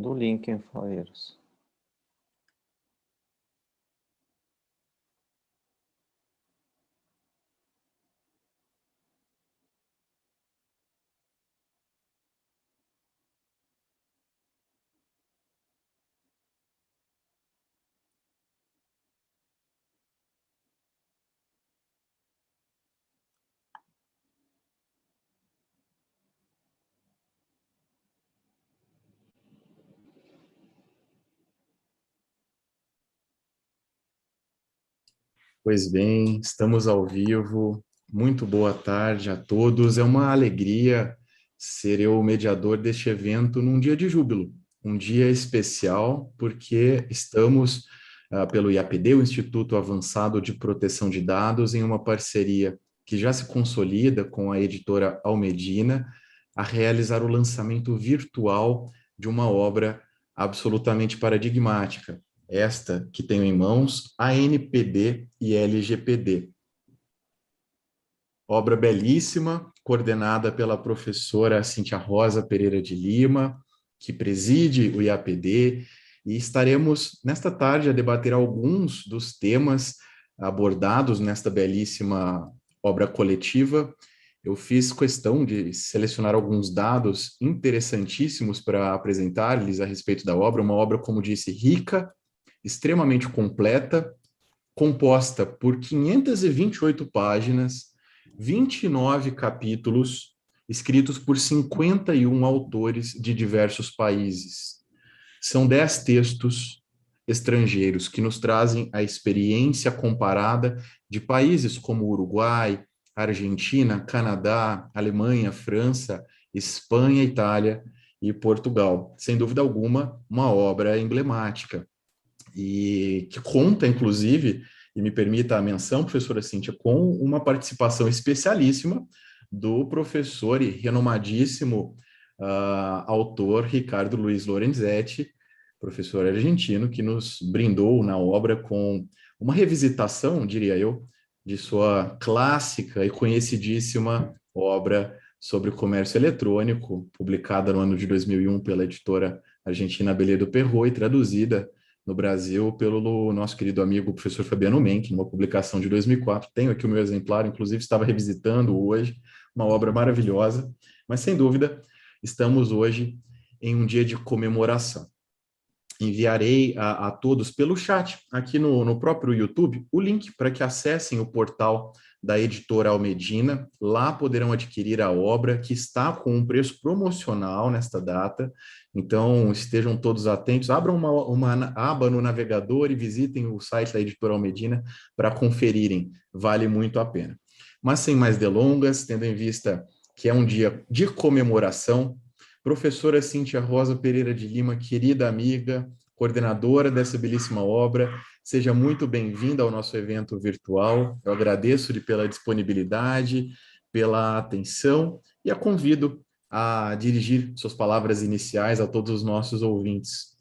enviando o link, hein, Faleiros? Pois bem, estamos ao vivo. Muito boa tarde a todos. É uma alegria ser eu o mediador deste evento num dia de júbilo, um dia especial, porque estamos, pelo IAPD, o Instituto Avançado de Proteção de Dados, em uma parceria que já se consolida com a editora Almedina, a realizar o lançamento virtual de uma obra absolutamente paradigmática, esta que tenho em mãos, ANPD e LGPD. Obra belíssima, coordenada pela professora Cíntia Rosa Pereira de Lima, que preside o IAPD, e estaremos nesta tarde a debater alguns dos temas abordados nesta belíssima obra coletiva. Eu fiz questão de selecionar alguns dados interessantíssimos para apresentar-lhes a respeito da obra, uma obra, como disse, rica, extremamente completa, composta por 528 páginas, 29 capítulos, escritos por 51 autores de diversos países. São 10 textos estrangeiros que nos trazem a experiência comparada de países como Uruguai, Argentina, Canadá, Alemanha, França, Espanha, Itália e Portugal. Sem dúvida alguma, uma obra emblemática e que conta, inclusive, e me permita a menção, professora Cíntia, com uma participação especialíssima do professor e renomadíssimo autor Ricardo Luiz Lorenzetti, professor argentino, que nos brindou na obra com uma revisitação, diria eu, de sua clássica e conhecidíssima obra sobre o comércio eletrônico, publicada no ano de 2001 pela editora argentina Abelê do Perrot e traduzida no Brasil pelo nosso querido amigo professor Fabiano Menck, numa publicação de 2004. Tenho aqui o meu exemplar, inclusive estava revisitando hoje, uma obra maravilhosa, mas sem dúvida estamos hoje em um dia de comemoração. Enviarei a todos pelo chat, aqui no próprio YouTube, o link para que acessem o portal da editora Almedina. Lá poderão adquirir a obra, que está com um preço promocional nesta data. Então, estejam todos atentos. Abram uma aba no navegador e visitem o site da editora Almedina para conferirem. Vale muito a pena. Mas, sem mais delongas, tendo em vista que é um dia de comemoração, professora Cíntia Rosa Pereira de Lima, querida amiga, coordenadora dessa belíssima obra, seja muito bem-vinda ao nosso evento virtual. Eu agradeço-lhe pela disponibilidade, pela atenção e a convido a dirigir suas palavras iniciais a todos os nossos ouvintes.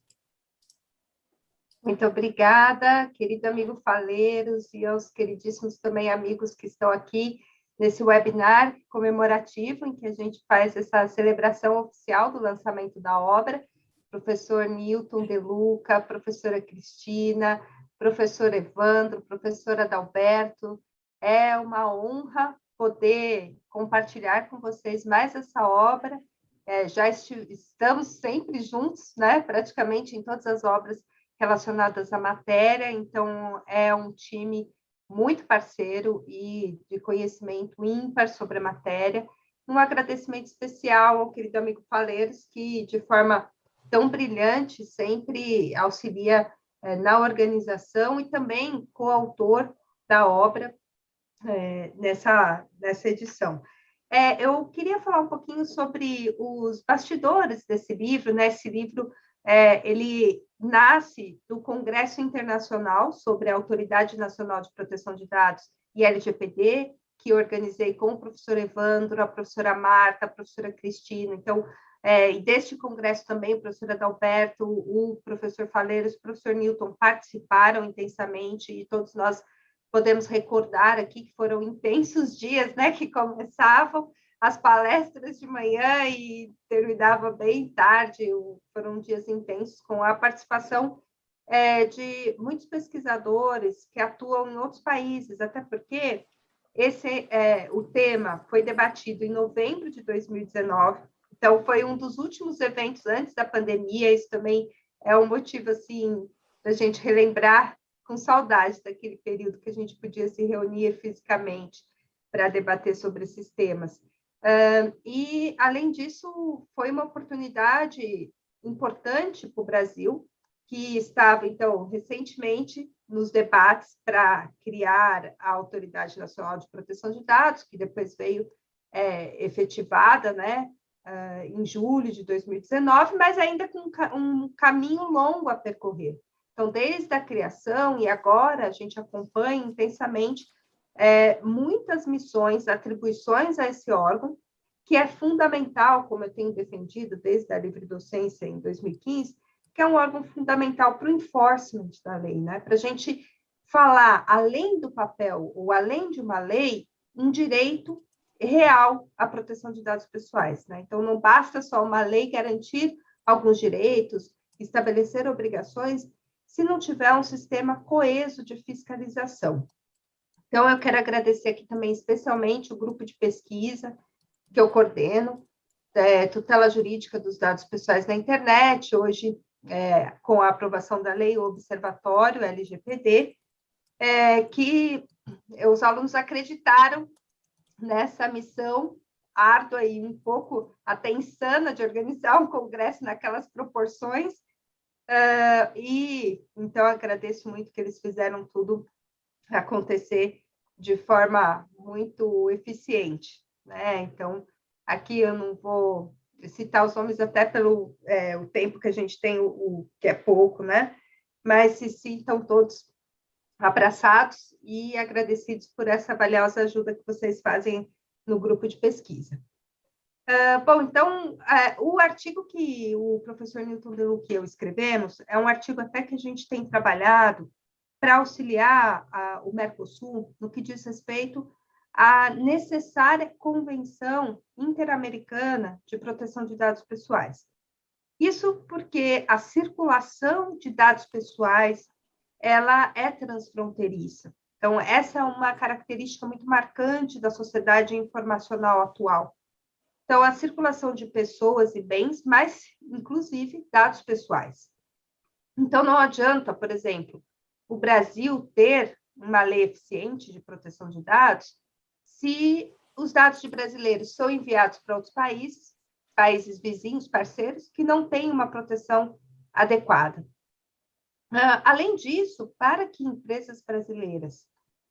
Muito obrigada, querido amigo Faleiros, e aos queridíssimos também amigos que estão aqui nesse webinar comemorativo, em que a gente faz essa celebração oficial do lançamento da obra. Professor Newton De Luca, professora Cristina, professor Evandro, professora Adalberto, é uma honra poder compartilhar com vocês mais essa obra. Já estamos sempre juntos, né? Praticamente em todas as obras relacionadas à matéria, então é um time muito parceiro e de conhecimento ímpar sobre a matéria. Um agradecimento especial ao querido amigo Faleiros, que de forma tão brilhante sempre auxilia na organização e também coautor da obra nessa edição. Eu queria falar um pouquinho sobre os bastidores desse livro, né? Esse livro ele nasce do Congresso Internacional sobre a Autoridade Nacional de Proteção de Dados e LGPD, que organizei com o professor Evandro, a professora Marta, a professora Cristina. Então, e deste congresso também, o professor Adalberto, o professor Faleiros, o professor Newton participaram intensamente, e todos nós podemos recordar aqui que foram intensos dias, né, que começavam as palestras de manhã e terminava bem tarde. Foram dias intensos com a participação de muitos pesquisadores que atuam em outros países, até porque o tema foi debatido em novembro de 2019, então foi um dos últimos eventos antes da pandemia. Isso também é um motivo assim da gente relembrar com saudade daquele período que a gente podia se reunir fisicamente para debater sobre esses temas. E, além disso, foi uma oportunidade importante para o Brasil, que estava, então, recentemente nos debates para criar a Autoridade Nacional de Proteção de Dados, que depois veio efetivada, né, em julho de 2019, mas ainda com um caminho longo a percorrer. Então, desde a criação e agora, a gente acompanha intensamente muitas missões, atribuições a esse órgão, que é fundamental, como eu tenho defendido desde a livre docência em 2015, que é um órgão fundamental para o enforcement da lei, né? Para a gente falar, além do papel ou além de uma lei, um direito real à proteção de dados pessoais, né? Então, não basta só uma lei garantir alguns direitos, estabelecer obrigações, se não tiver um sistema coeso de fiscalização. Então, eu quero agradecer aqui também especialmente o grupo de pesquisa que eu coordeno, tutela jurídica dos dados pessoais na internet, hoje, com a aprovação da lei, o Observatório LGPD, que os alunos acreditaram nessa missão árdua e um pouco até insana de organizar um congresso naquelas proporções, e então agradeço muito que eles fizeram tudo acontecer de forma muito eficiente, né? Então, aqui eu não vou citar os nomes até pelo o tempo que a gente tem, que é pouco, né? Mas se sintam todos abraçados e agradecidos por essa valiosa ajuda que vocês fazem no grupo de pesquisa. Bom, então, o artigo que o professor Newton Deluc e eu escrevemos é um artigo até que a gente tem trabalhado para auxiliar o Mercosul no que diz respeito à necessária Convenção Interamericana de Proteção de Dados Pessoais. Isso porque a circulação de dados pessoais ela é transfronteiriça. Então, essa é uma característica muito marcante da sociedade informacional atual. Então, a circulação de pessoas e bens, mas, inclusive, dados pessoais. Então, não adianta, por exemplo, o Brasil ter uma lei eficiente de proteção de dados se os dados de brasileiros são enviados para outros países, países vizinhos, parceiros, que não têm uma proteção adequada. Além disso, para que empresas brasileiras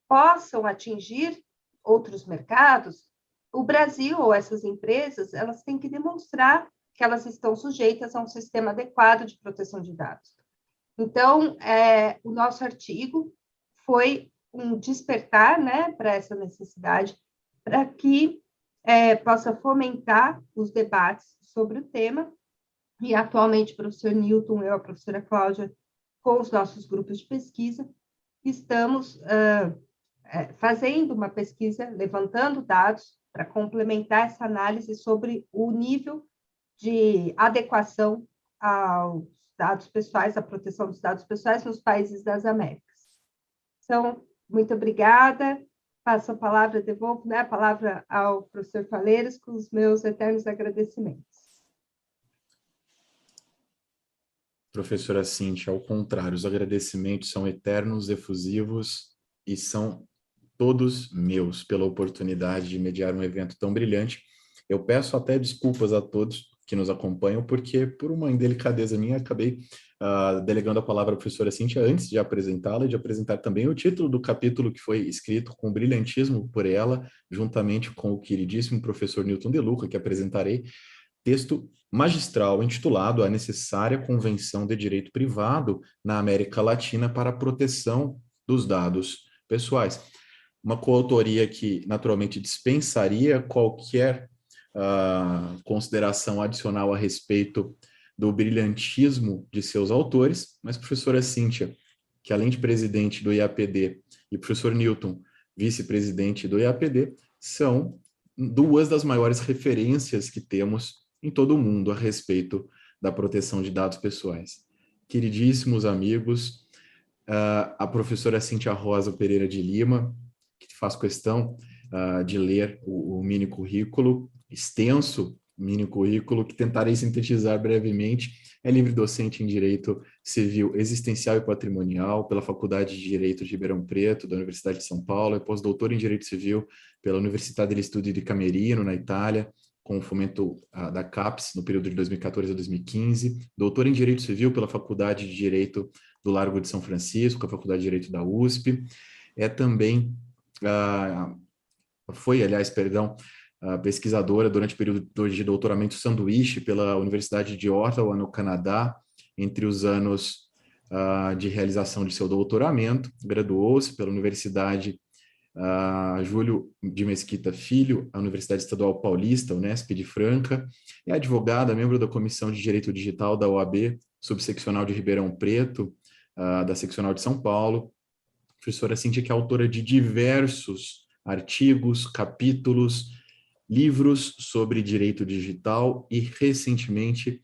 possam atingir outros mercados, o Brasil ou essas empresas, elas têm que demonstrar que elas estão sujeitas a um sistema adequado de proteção de dados. Então, o nosso artigo foi um despertar, né, para essa necessidade, para que possa fomentar os debates sobre o tema, e atualmente o professor Newton, eu, a professora Cláudia, com os nossos grupos de pesquisa, estamos fazendo uma pesquisa, levantando dados para complementar essa análise sobre o nível de adequação aos dados pessoais, à proteção dos dados pessoais nos países das Américas. Então, muito obrigada. Passo a palavra, devolvo, né, a palavra ao professor Faleiros com os meus eternos agradecimentos. Professora Cíntia, ao contrário, os agradecimentos são eternos, efusivos e são todos meus pela oportunidade de mediar um evento tão brilhante. Eu peço até desculpas a todos que nos acompanham, porque por uma indelicadeza minha, acabei delegando a palavra à professora Cíntia antes de apresentá-la e de apresentar também o título do capítulo que foi escrito com brilhantismo por ela, juntamente com o queridíssimo professor Newton Deluca, que apresentarei, texto magistral intitulado A Necessária Convenção de Direito Privado na América Latina para a Proteção dos Dados Pessoais. Uma coautoria que, naturalmente, dispensaria qualquer consideração adicional a respeito do brilhantismo de seus autores, mas professora Cíntia, que além de presidente do IAPD, e professor Newton, vice-presidente do IAPD, são duas das maiores referências que temos em todo o mundo a respeito da proteção de dados pessoais. Queridíssimos amigos, a professora Cíntia Rosa Pereira de Lima, que faz questão de ler o mini currículo, extenso mini currículo, que tentarei sintetizar brevemente. É livre docente em Direito Civil Existencial e Patrimonial pela Faculdade de Direito de Ribeirão Preto, da Universidade de São Paulo, é pós-doutor em Direito Civil pela Università degli Studi di Camerino, na Itália, com o fomento da CAPES, no período de 2014 a 2015, doutor em Direito Civil pela Faculdade de Direito do Largo de São Francisco, a Faculdade de Direito da USP, é também, pesquisadora durante o período de doutoramento sanduíche pela Universidade de Ottawa, no Canadá, entre os anos de realização de seu doutoramento, graduou-se pela Universidade Júlio de Mesquita Filho, a Universidade Estadual Paulista, Unesp de Franca, é advogada, membro da Comissão de Direito Digital da OAB, subseccional de Ribeirão Preto, da seccional de São Paulo. Professora Cíntia, que é autora de diversos artigos, capítulos, livros sobre direito digital e, recentemente,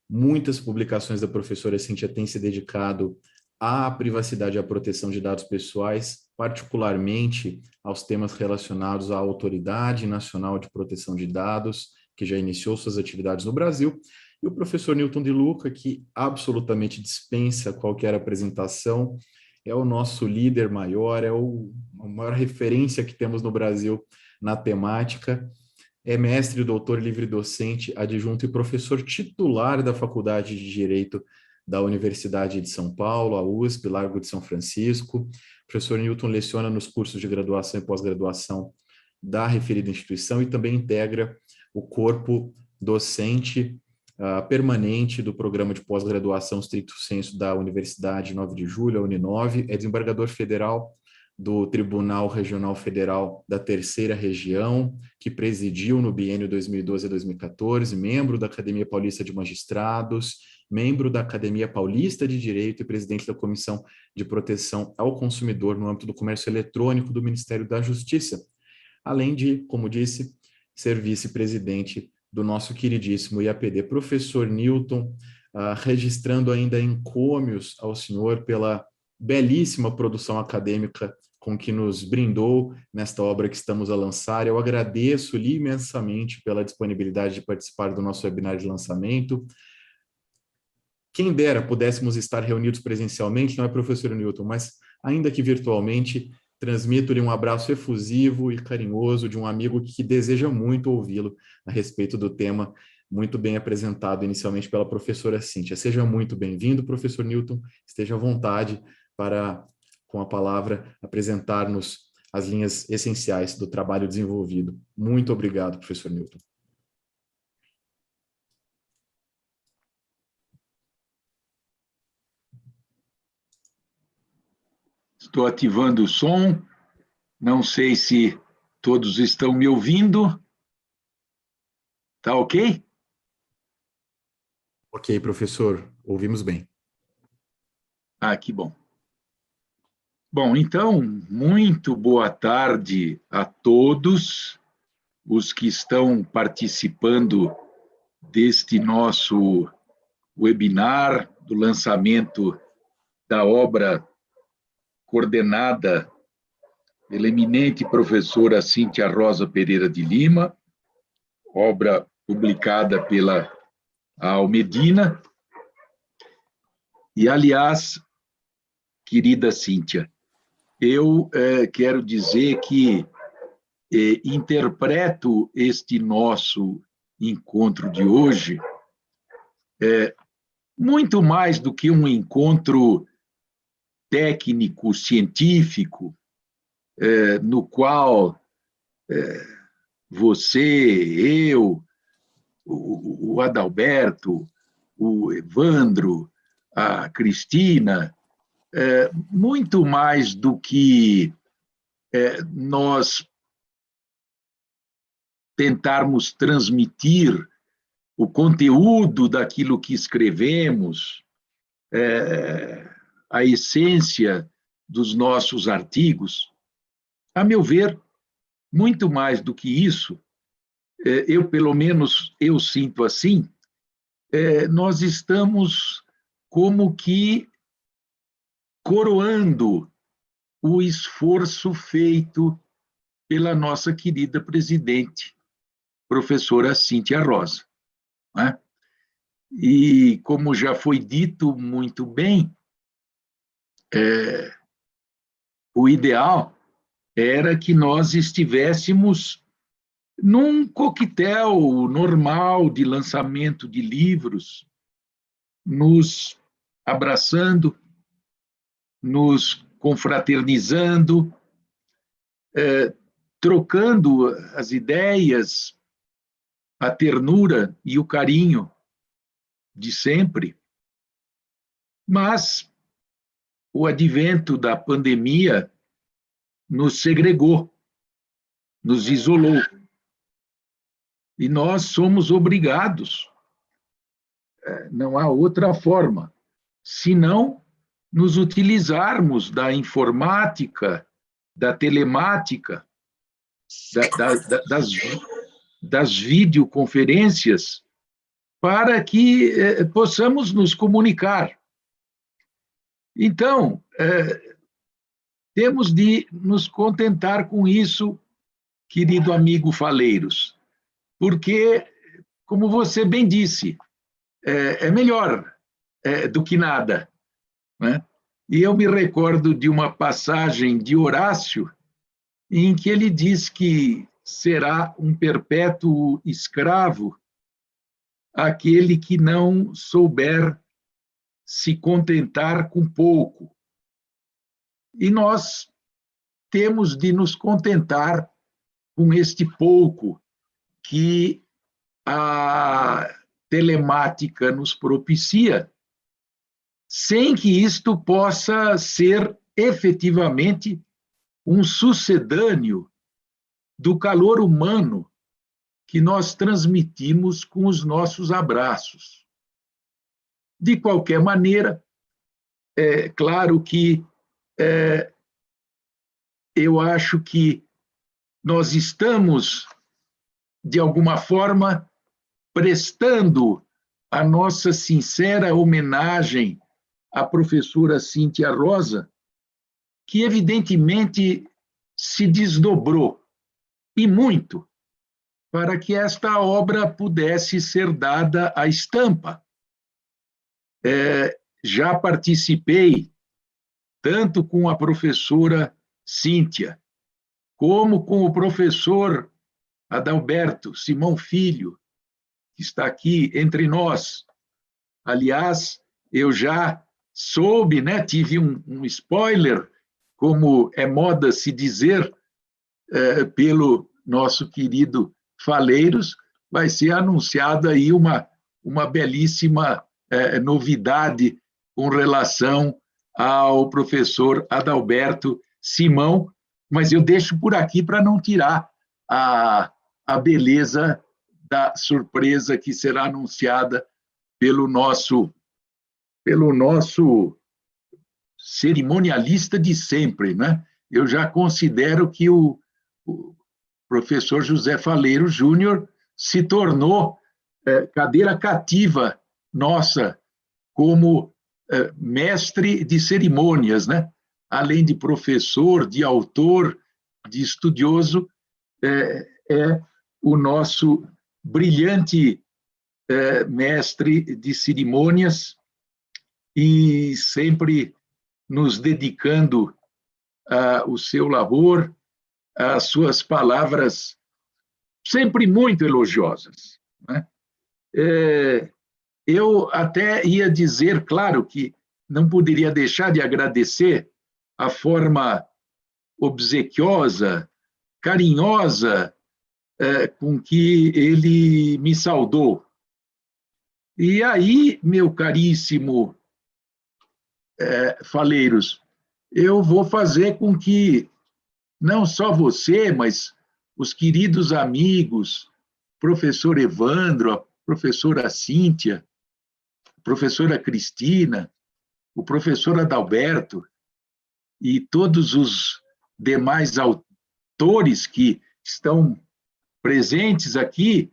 muitas publicações da professora Cíntia têm se dedicado à privacidade e à proteção de dados pessoais, particularmente aos temas relacionados à Autoridade Nacional de Proteção de Dados, que já iniciou suas atividades no Brasil, e o professor Newton de Luca, que absolutamente dispensa qualquer apresentação, é o nosso líder maior, é a maior referência que temos no Brasil na temática, é mestre, doutor, livre-docente, adjunto e professor titular da Faculdade de Direito da Universidade de São Paulo, a USP, Largo de São Francisco. O professor Newton leciona nos cursos de graduação e pós-graduação da referida instituição e também integra o corpo docente permanente do programa de pós-graduação stricto sensu da Universidade 9 de Julho, a Uninove, é desembargador federal do Tribunal Regional Federal da Terceira Região, que presidiu no biênio 2012 a 2014, membro da Academia Paulista de Magistrados, membro da Academia Paulista de Direito e presidente da Comissão de Proteção ao Consumidor no âmbito do comércio eletrônico do Ministério da Justiça, além de, como disse, ser vice-presidente do nosso queridíssimo IAPD. Professor Newton, registrando ainda encômios ao senhor pela belíssima produção acadêmica com que nos brindou nesta obra que estamos a lançar. Eu agradeço-lhe imensamente pela disponibilidade de participar do nosso webinar de lançamento. Quem dera pudéssemos estar reunidos presencialmente, não é, professor Newton, mas ainda que virtualmente, transmito-lhe um abraço efusivo e carinhoso de um amigo que deseja muito ouvi-lo a respeito do tema muito bem apresentado inicialmente pela professora Cíntia. Seja muito bem-vindo, professor Newton, esteja à vontade para, com a palavra, apresentar-nos as linhas essenciais do trabalho desenvolvido. Muito obrigado, professor Newton. Estou ativando o som, não sei se todos estão me ouvindo. Tá ok? Ok, professor, ouvimos bem. Que bom. Bom, então, muito boa tarde a todos os que estão participando deste nosso webinar do lançamento da obra coordenada pela eminente professora Cíntia Rosa Pereira de Lima, obra publicada pela Almedina. E, aliás, querida Cíntia, eu quero dizer que interpreto este nosso encontro de hoje muito mais do que um encontro técnico, científico, no qual você, eu, o Adalberto, o Evandro, a Cristina, muito mais do que nós tentarmos transmitir o conteúdo daquilo que escrevemos, a essência dos nossos artigos, a meu ver, muito mais do que isso, pelo menos, eu sinto assim, nós estamos como que coroando o esforço feito pela nossa querida presidente, professora Cíntia Rosa, né? E, como já foi dito muito bem, o ideal era que nós estivéssemos num coquetel normal de lançamento de livros, nos abraçando, nos confraternizando, trocando as ideias, a ternura e o carinho de sempre. Mas o advento da pandemia nos segregou, nos isolou. E nós somos obrigados, não há outra forma, senão nos utilizarmos da informática, da telemática, das videoconferências, para que possamos nos comunicar. Então, temos de nos contentar com isso, querido amigo Faleiros, porque, como você bem disse, é melhor do que nada, né? E eu me recordo de uma passagem de Horácio, em que ele diz que será um perpétuo escravo aquele que não souber se contentar com pouco. E nós temos de nos contentar com este pouco que a telemática nos propicia, sem que isto possa ser efetivamente um sucedâneo do calor humano que nós transmitimos com os nossos abraços. De qualquer maneira, é claro que eu acho que nós estamos, de alguma forma, prestando a nossa sincera homenagem à professora Cíntia Rosa, que evidentemente se desdobrou, e muito, para que esta obra pudesse ser dada à estampa. Já participei, tanto com a professora Cíntia, como com o professor Adalberto Simão Filho, que está aqui entre nós. Aliás, eu já soube, né, tive um spoiler, como é moda se dizer, pelo nosso querido Faleiros, vai ser anunciada aí uma belíssima novidade com relação ao professor Adalberto Simão, mas eu deixo por aqui para não tirar a beleza da surpresa que será anunciada pelo nosso cerimonialista de sempre, né? Eu já considero que o professor José Faleiro Júnior se tornou cadeira cativa nossa como mestre de cerimônias, né? Além de professor, de autor, de estudioso, é o nosso brilhante mestre de cerimônias, e sempre nos dedicando ao seu labor, às suas palavras sempre muito elogiosas, né? Eu até ia dizer, claro, que não poderia deixar de agradecer a forma obsequiosa, carinhosa, com que ele me saudou. E aí, meu caríssimo Faleiros, eu vou fazer com que não só você, mas os queridos amigos, professor Evandro, a professora Cíntia, a professora Cristina, o professor Adalberto e todos os demais autores que estão presentes aqui,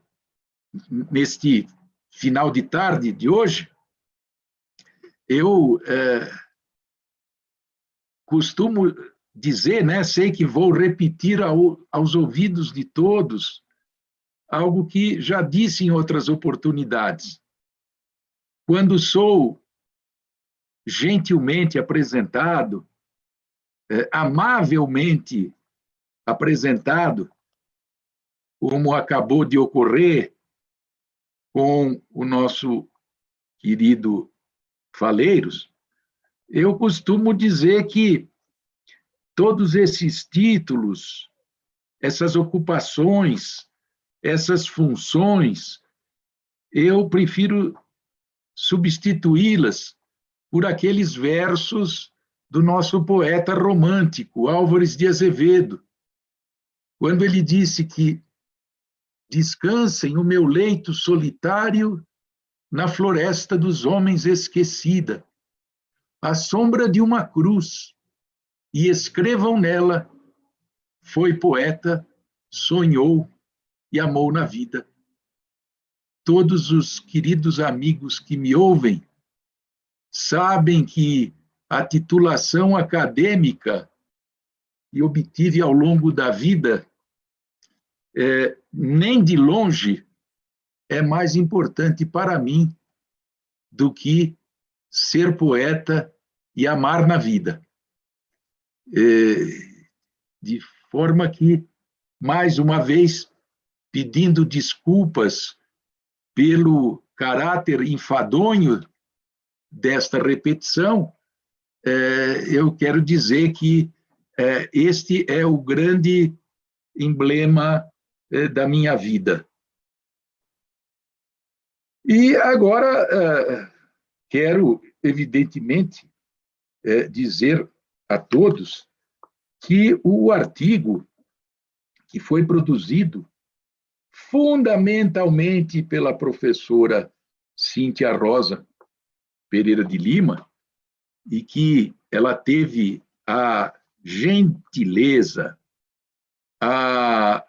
neste final de tarde de hoje, eu costumo dizer, né, sei que vou repetir aos ouvidos de todos, algo que já disse em outras oportunidades. Quando sou gentilmente apresentado, amavelmente apresentado, como acabou de ocorrer com o nosso querido Faleiros, eu costumo dizer que todos esses títulos, essas ocupações, essas funções, eu prefiro substituí-las por aqueles versos do nosso poeta romântico, Álvares de Azevedo, quando ele disse que descansa em o meu leito solitário na floresta dos homens esquecida, à sombra de uma cruz, e escrevam nela, foi poeta, sonhou e amou na vida. Todos os queridos amigos que me ouvem sabem que a titulação acadêmica que obtive ao longo da vida, nem de longe é mais importante para mim do que ser poeta e amar na vida. De forma que, mais uma vez, pedindo desculpas pelo caráter enfadonho desta repetição, eu quero dizer que este é o grande emblema da minha vida. E agora quero, evidentemente, dizer a todos que o artigo que foi produzido fundamentalmente pela professora Cíntia Rosa Pereira de Lima, e que ela teve a gentileza, a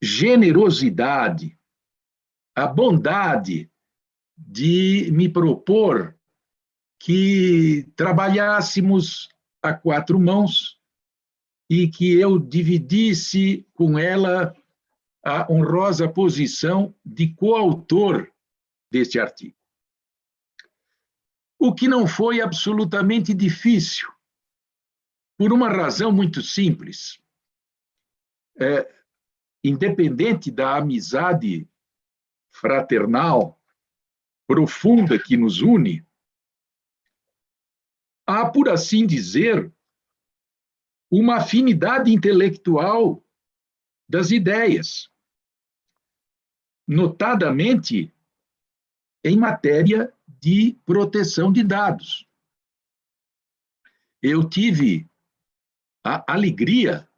generosidade, a bondade de me propor que trabalhássemos a quatro mãos e que eu dividisse com ela a honrosa posição de coautor deste artigo. O que não foi absolutamente difícil, por uma razão muito simples. Independente da amizade fraternal profunda que nos une, há, por assim dizer, uma afinidade intelectual das ideias, notadamente em matéria de proteção de dados. Eu tive a alegria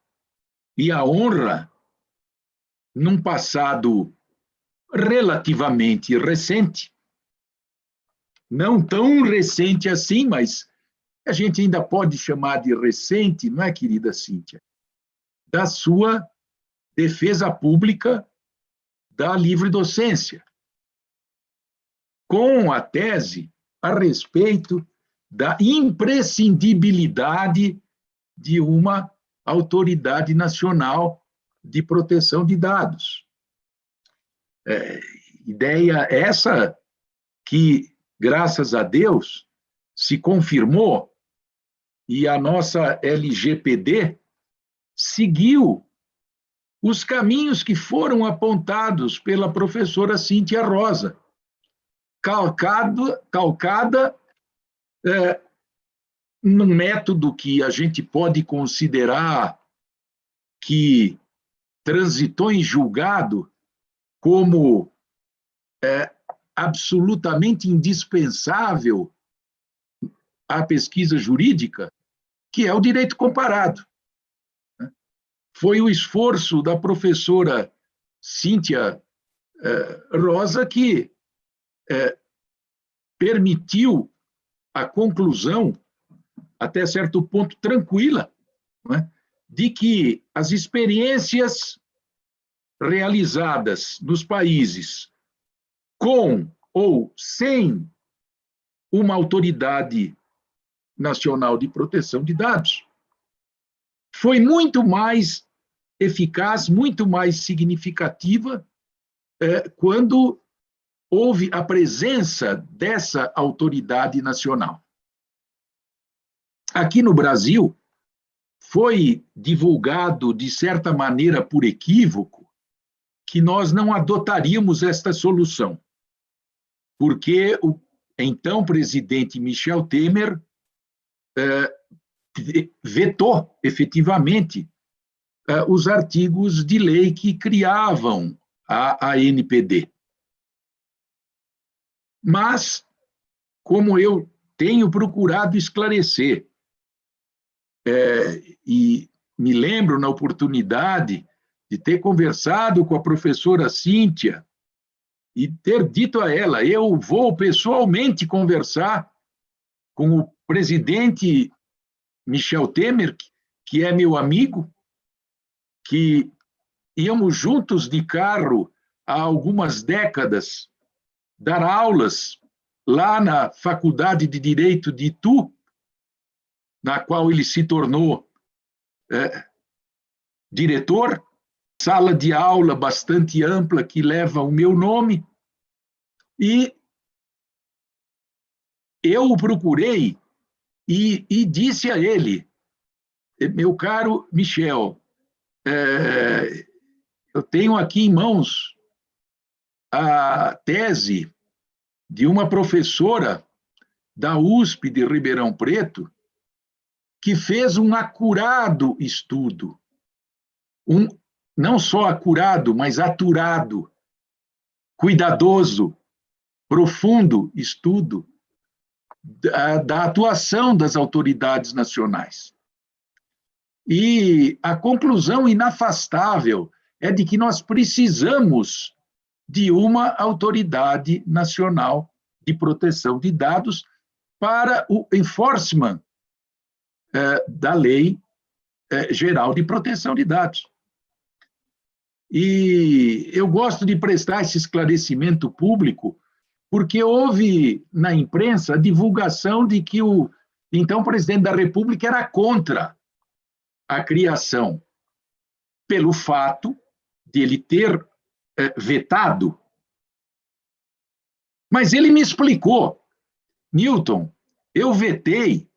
e a honra, num passado relativamente recente, não tão recente assim, mas a gente ainda pode chamar de recente, não é, querida Cíntia? Da sua defesa pública da livre docência, com a tese a respeito da imprescindibilidade de uma autoridade nacional de proteção de dados. Ideia essa que, graças a Deus, se confirmou e a nossa LGPD seguiu os caminhos que foram apontados pela professora Cíntia Rosa, calcada num método que a gente pode considerar que transitou em julgado como absolutamente indispensável à pesquisa jurídica, que é o direito comparado. Foi o esforço da professora Cíntia Rosa que permitiu a conclusão, até certo ponto tranquila, não é? De que as experiências realizadas nos países com ou sem uma autoridade nacional de proteção de dados, foi muito mais eficaz, muito mais significativa quando houve a presença dessa autoridade nacional. Aqui no Brasil, foi divulgado, de certa maneira, por equívoco, que nós não adotaríamos esta solução, porque o então presidente Michel Temer vetou, efetivamente, os artigos de lei que criavam a ANPD. Mas, como eu tenho procurado esclarecer, e me lembro na oportunidade de ter conversado com a professora Cíntia e ter dito a ela, eu vou pessoalmente conversar com o presidente Michel Temer, que é meu amigo, que íamos juntos de carro há algumas décadas dar aulas lá na Faculdade de Direito de Itu, na qual ele se tornou diretor, sala de aula bastante ampla que leva o meu nome, e eu o procurei e disse a ele, meu caro Michel, eu tenho aqui em mãos a tese de uma professora da USP de Ribeirão Preto que fez um acurado estudo, não só acurado, mas aturado, cuidadoso, profundo estudo da atuação das autoridades nacionais. E a conclusão inafastável é de que nós precisamos de uma autoridade nacional de proteção de dados para o enforcement da Lei Geral de Proteção de Dados. E eu gosto de prestar esse esclarecimento público porque houve na imprensa a divulgação de que o então presidente da República era contra a criação, pelo fato de ele ter vetado. Mas ele me explicou, Newton, eu vetei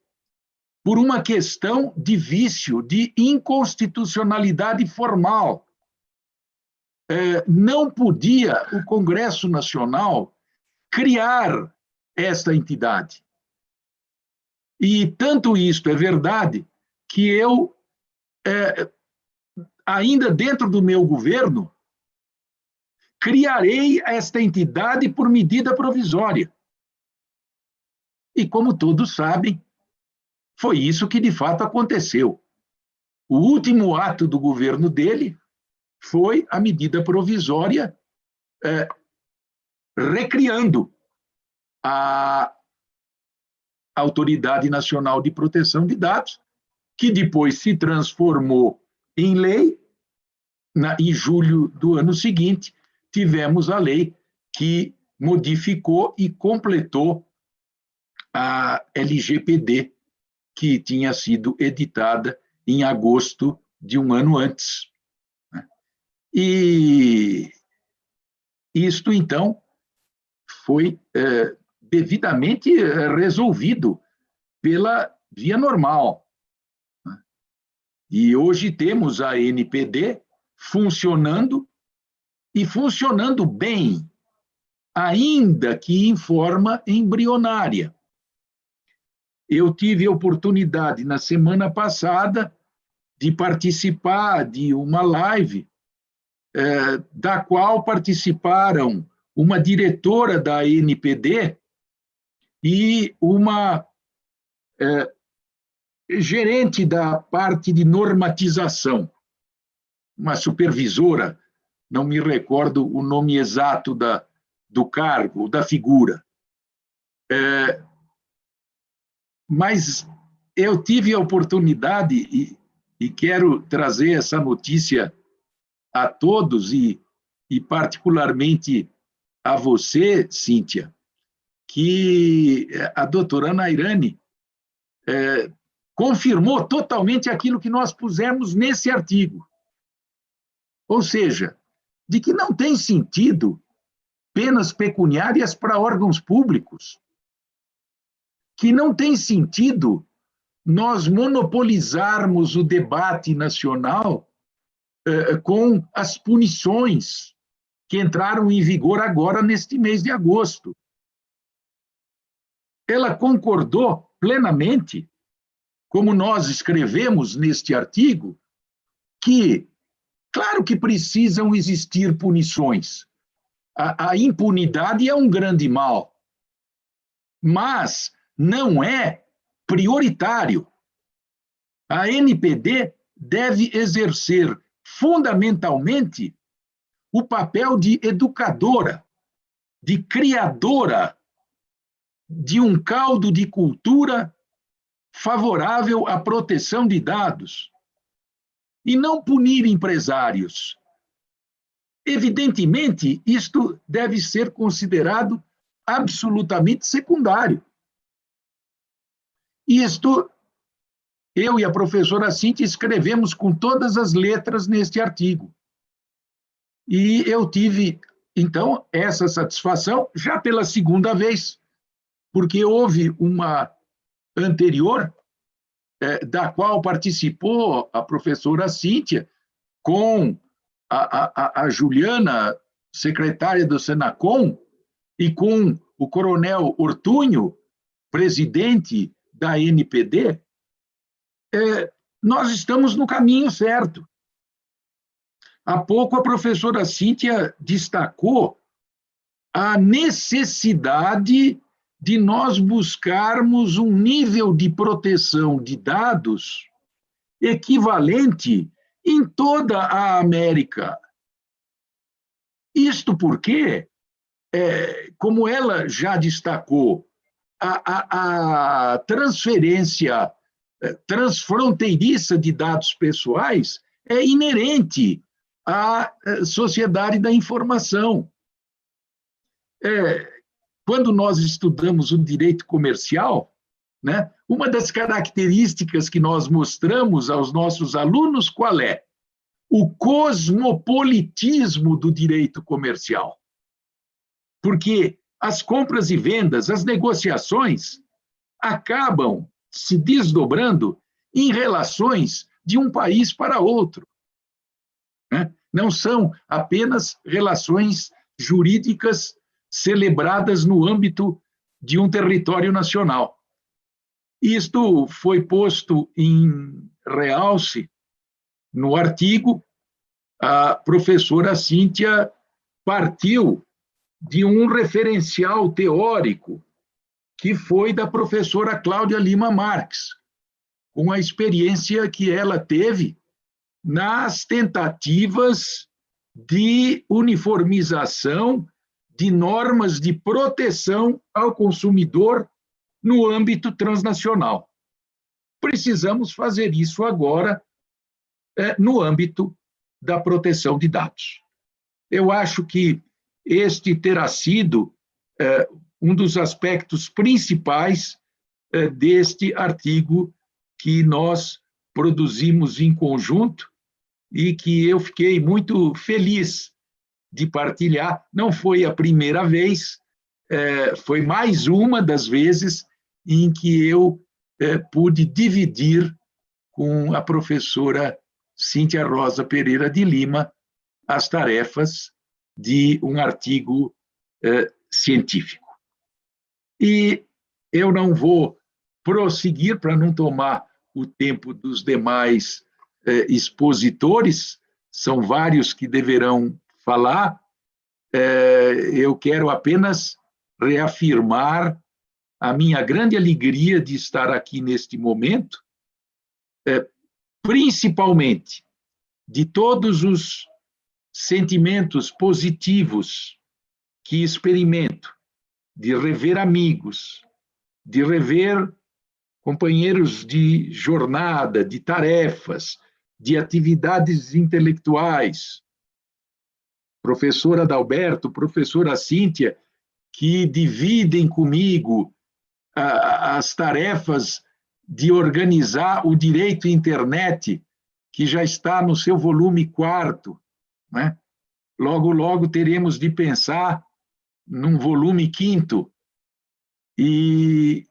por uma questão de vício, de inconstitucionalidade formal. Não podia o Congresso Nacional criar esta entidade. E tanto isto é verdade que eu, ainda dentro do meu governo, criarei esta entidade por medida provisória. E, como todos sabem, foi isso que de fato aconteceu. O último ato do governo dele foi a medida provisória recriando a Autoridade Nacional de Proteção de Dados, que depois se transformou em lei. Em julho do ano seguinte, tivemos a lei que modificou e completou a LGPD, que tinha sido editada em agosto de um ano antes. E isto, então, foi devidamente resolvido pela via normal. E hoje temos a ANPD funcionando, e funcionando bem, ainda que em forma embrionária. Eu tive a oportunidade, na semana passada, de participar de uma live da qual participaram uma diretora da ANPD e uma gerente da parte de normatização, uma supervisora, não me recordo o nome exato do cargo, da figura. Mas eu tive a oportunidade, e quero trazer essa notícia a todos e particularmente a você, Cíntia, que a doutora Nairane confirmou totalmente aquilo que nós pusemos nesse artigo. Ou seja, de que não tem sentido penas pecuniárias para órgãos públicos, que não tem sentido nós monopolizarmos o debate nacional com as punições que entraram em vigor agora neste mês de agosto. Ela concordou plenamente, como nós escrevemos neste artigo, que, claro que precisam existir punições. A impunidade é um grande mal, mas não é prioritário. A NPD deve exercer fundamentalmente o papel de educadora, de criadora de um caldo de cultura favorável à proteção de dados e não punir empresários. Evidentemente, isto deve ser considerado absolutamente secundário. Isto, eu e a professora Cíntia escrevemos com todas as letras neste artigo. E eu tive, então, essa satisfação já pela segunda vez, porque houve uma anterior, da qual participou a professora Cíntia, com a Juliana, secretária do Senacom, e com o coronel Ortúnio, presidente da NPD, nós estamos no caminho certo. Há pouco a professora Cíntia destacou a necessidade de nós buscarmos um nível de proteção de dados equivalente em toda a América. Isto porque, como ela já destacou, a transferência transfronteiriça de dados pessoais é inerente à sociedade da informação. Quando nós estudamos o direito comercial, né, uma das características que nós mostramos aos nossos alunos, qual é? O cosmopolitismo do direito comercial. Porque as compras e vendas, as negociações, acabam se desdobrando em relações de um país para outro. Né? Não são apenas relações jurídicas celebradas no âmbito de um território nacional. Isto foi posto em realce no artigo. A professora Cíntia partiu de um referencial teórico que foi da professora Cláudia Lima Marques, com a experiência que ela teve nas tentativas de uniformização de normas de proteção ao consumidor no âmbito transnacional. Precisamos fazer isso agora no âmbito da proteção de dados. Eu acho que este terá sido um dos aspectos principais deste artigo que nós produzimos em conjunto e que eu fiquei muito feliz de partilhar. Não foi a primeira vez, foi mais uma das vezes em que eu pude dividir com a professora Cíntia Rosa Pereira de Lima as tarefas de um artigo científico. E eu não vou prosseguir para não tomar o tempo dos demais expositores, são vários que deverão falar. Eu quero apenas reafirmar a minha grande alegria de estar aqui neste momento, principalmente de todos os sentimentos positivos que experimento, de rever amigos, de rever companheiros de jornada, de tarefas, de atividades intelectuais, professor Adalberto, professora Cíntia, que dividem comigo as tarefas de organizar o direito à internet, que já está no seu volume 4º, né? Logo, logo teremos de pensar num volume 5º, e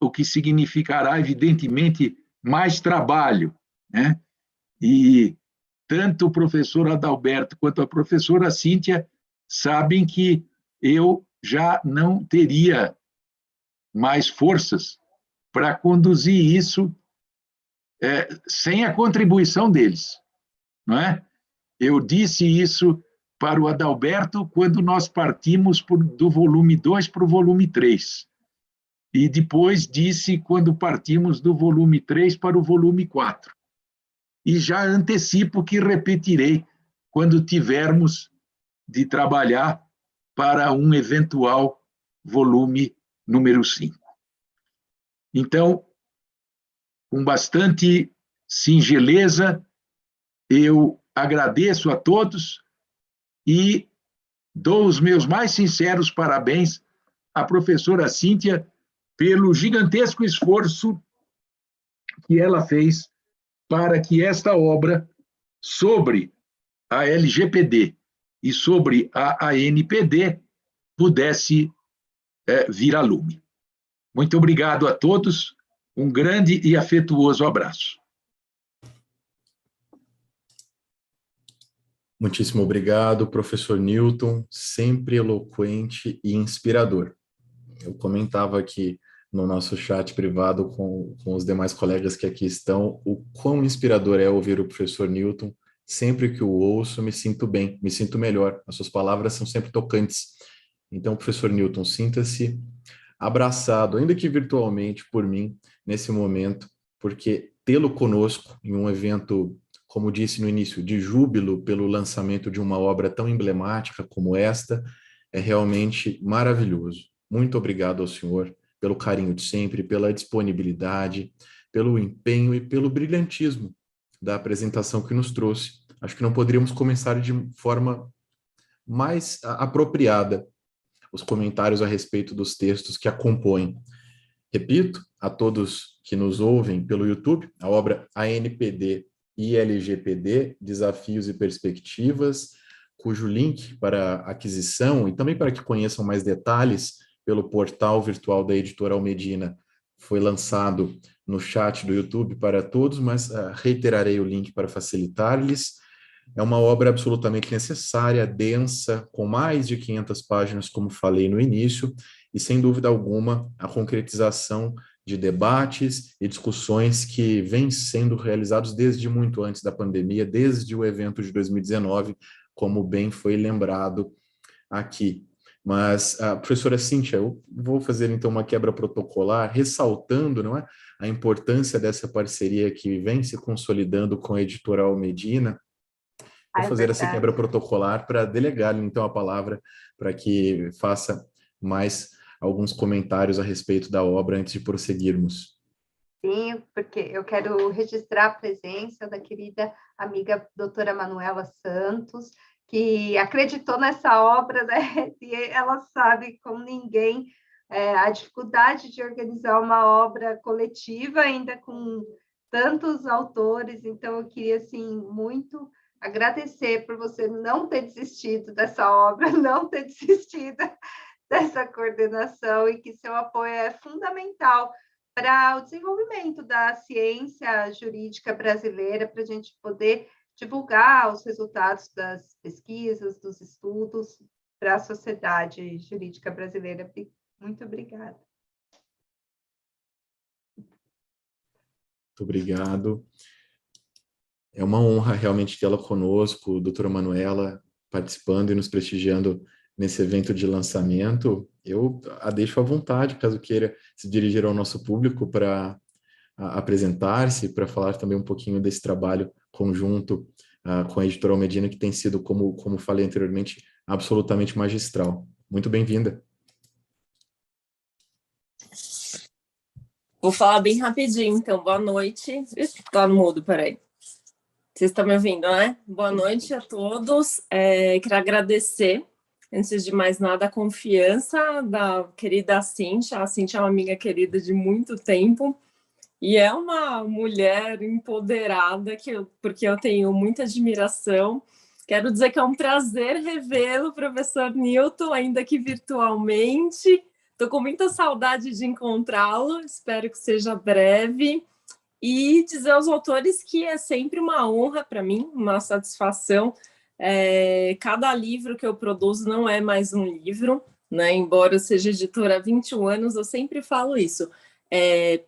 o que significará, evidentemente, mais trabalho, né? E tanto o professor Adalberto quanto a professora Cíntia sabem que eu já não teria mais forças para conduzir isso sem a contribuição deles, não é? Eu disse isso para o Adalberto quando nós partimos do volume 2 para o volume 3. E depois disse quando partimos do volume 3 para o volume 4. E já antecipo que repetirei quando tivermos de trabalhar para um eventual volume número 5. Então, com bastante singeleza, eu agradeço a todos e dou os meus mais sinceros parabéns à professora Cíntia pelo gigantesco esforço que ela fez para que esta obra sobre a LGPD e sobre a ANPD pudesse vir a lume. Muito obrigado a todos, um grande e afetuoso abraço. Muitíssimo obrigado, professor Newton, sempre eloquente e inspirador. Eu comentava aqui no nosso chat privado com os demais colegas que aqui estão, o quão inspirador é ouvir o professor Newton. Sempre que o ouço, me sinto bem, me sinto melhor. As suas palavras são sempre tocantes. Então, professor Newton, sinta-se abraçado, ainda que virtualmente, por mim, nesse momento, porque tê-lo conosco em um evento, como disse no início, de júbilo pelo lançamento de uma obra tão emblemática como esta, é realmente maravilhoso. Muito obrigado ao senhor pelo carinho de sempre, pela disponibilidade, pelo empenho e pelo brilhantismo da apresentação que nos trouxe. Acho que não poderíamos começar de forma mais apropriada os comentários a respeito dos textos que a compõem. Repito, a todos que nos ouvem pelo YouTube, a obra ANPD e LGPD, Desafios e Perspectivas, cujo link para aquisição e também para que conheçam mais detalhes pelo portal virtual da editora Almedina foi lançado no chat do YouTube para todos, mas reiterarei o link para facilitar-lhes. É uma obra absolutamente necessária, densa, com mais de 500 páginas, como falei no início, e sem dúvida alguma a concretização de debates e discussões que vêm sendo realizados desde muito antes da pandemia, desde o evento de 2019, como bem foi lembrado aqui. Mas, a professora Cíntia, eu vou fazer então uma quebra protocolar, ressaltando, não é, a importância dessa parceria que vem se consolidando com a editora Almedina. Vou fazer essa quebra protocolar para delegar então a palavra para que faça mais alguns comentários a respeito da obra antes de prosseguirmos. Sim, porque eu quero registrar a presença da querida amiga doutora Manuela Santos, que acreditou nessa obra, né? E ela sabe, como ninguém, a dificuldade de organizar uma obra coletiva, ainda com tantos autores. Então, eu queria, assim, muito agradecer por você não ter desistido dessa obra, não ter desistido dessa coordenação, e que seu apoio é fundamental para o desenvolvimento da ciência jurídica brasileira, para a gente poder divulgar os resultados das pesquisas, dos estudos para a sociedade jurídica brasileira. Muito obrigada. Muito obrigado. É uma honra realmente tê-la conosco, doutora Manuela, participando e nos prestigiando nesse evento de lançamento. Eu a deixo à vontade, caso queira se dirigir ao nosso público para apresentar-se, para falar também um pouquinho desse trabalho conjunto com a editora Almedina, que tem sido, como falei anteriormente, absolutamente magistral. Muito bem-vinda. Vou falar bem rapidinho, então. Boa noite. Tá no mudo, peraí. Vocês estão me ouvindo, né? Boa noite a todos. Quero agradecer, antes de mais nada, a confiança da querida Cíntia. A Cíntia é uma amiga querida de muito tempo e é uma mulher empoderada, porque eu tenho muita admiração. Quero dizer que é um prazer revê-lo, professor Newton, ainda que virtualmente. Estou com muita saudade de encontrá-lo, espero que seja breve. E dizer aos autores que é sempre uma honra para mim, uma satisfação. Cada livro que eu produzo não é mais um livro, né? Embora eu seja editora há 21 anos, eu sempre falo isso.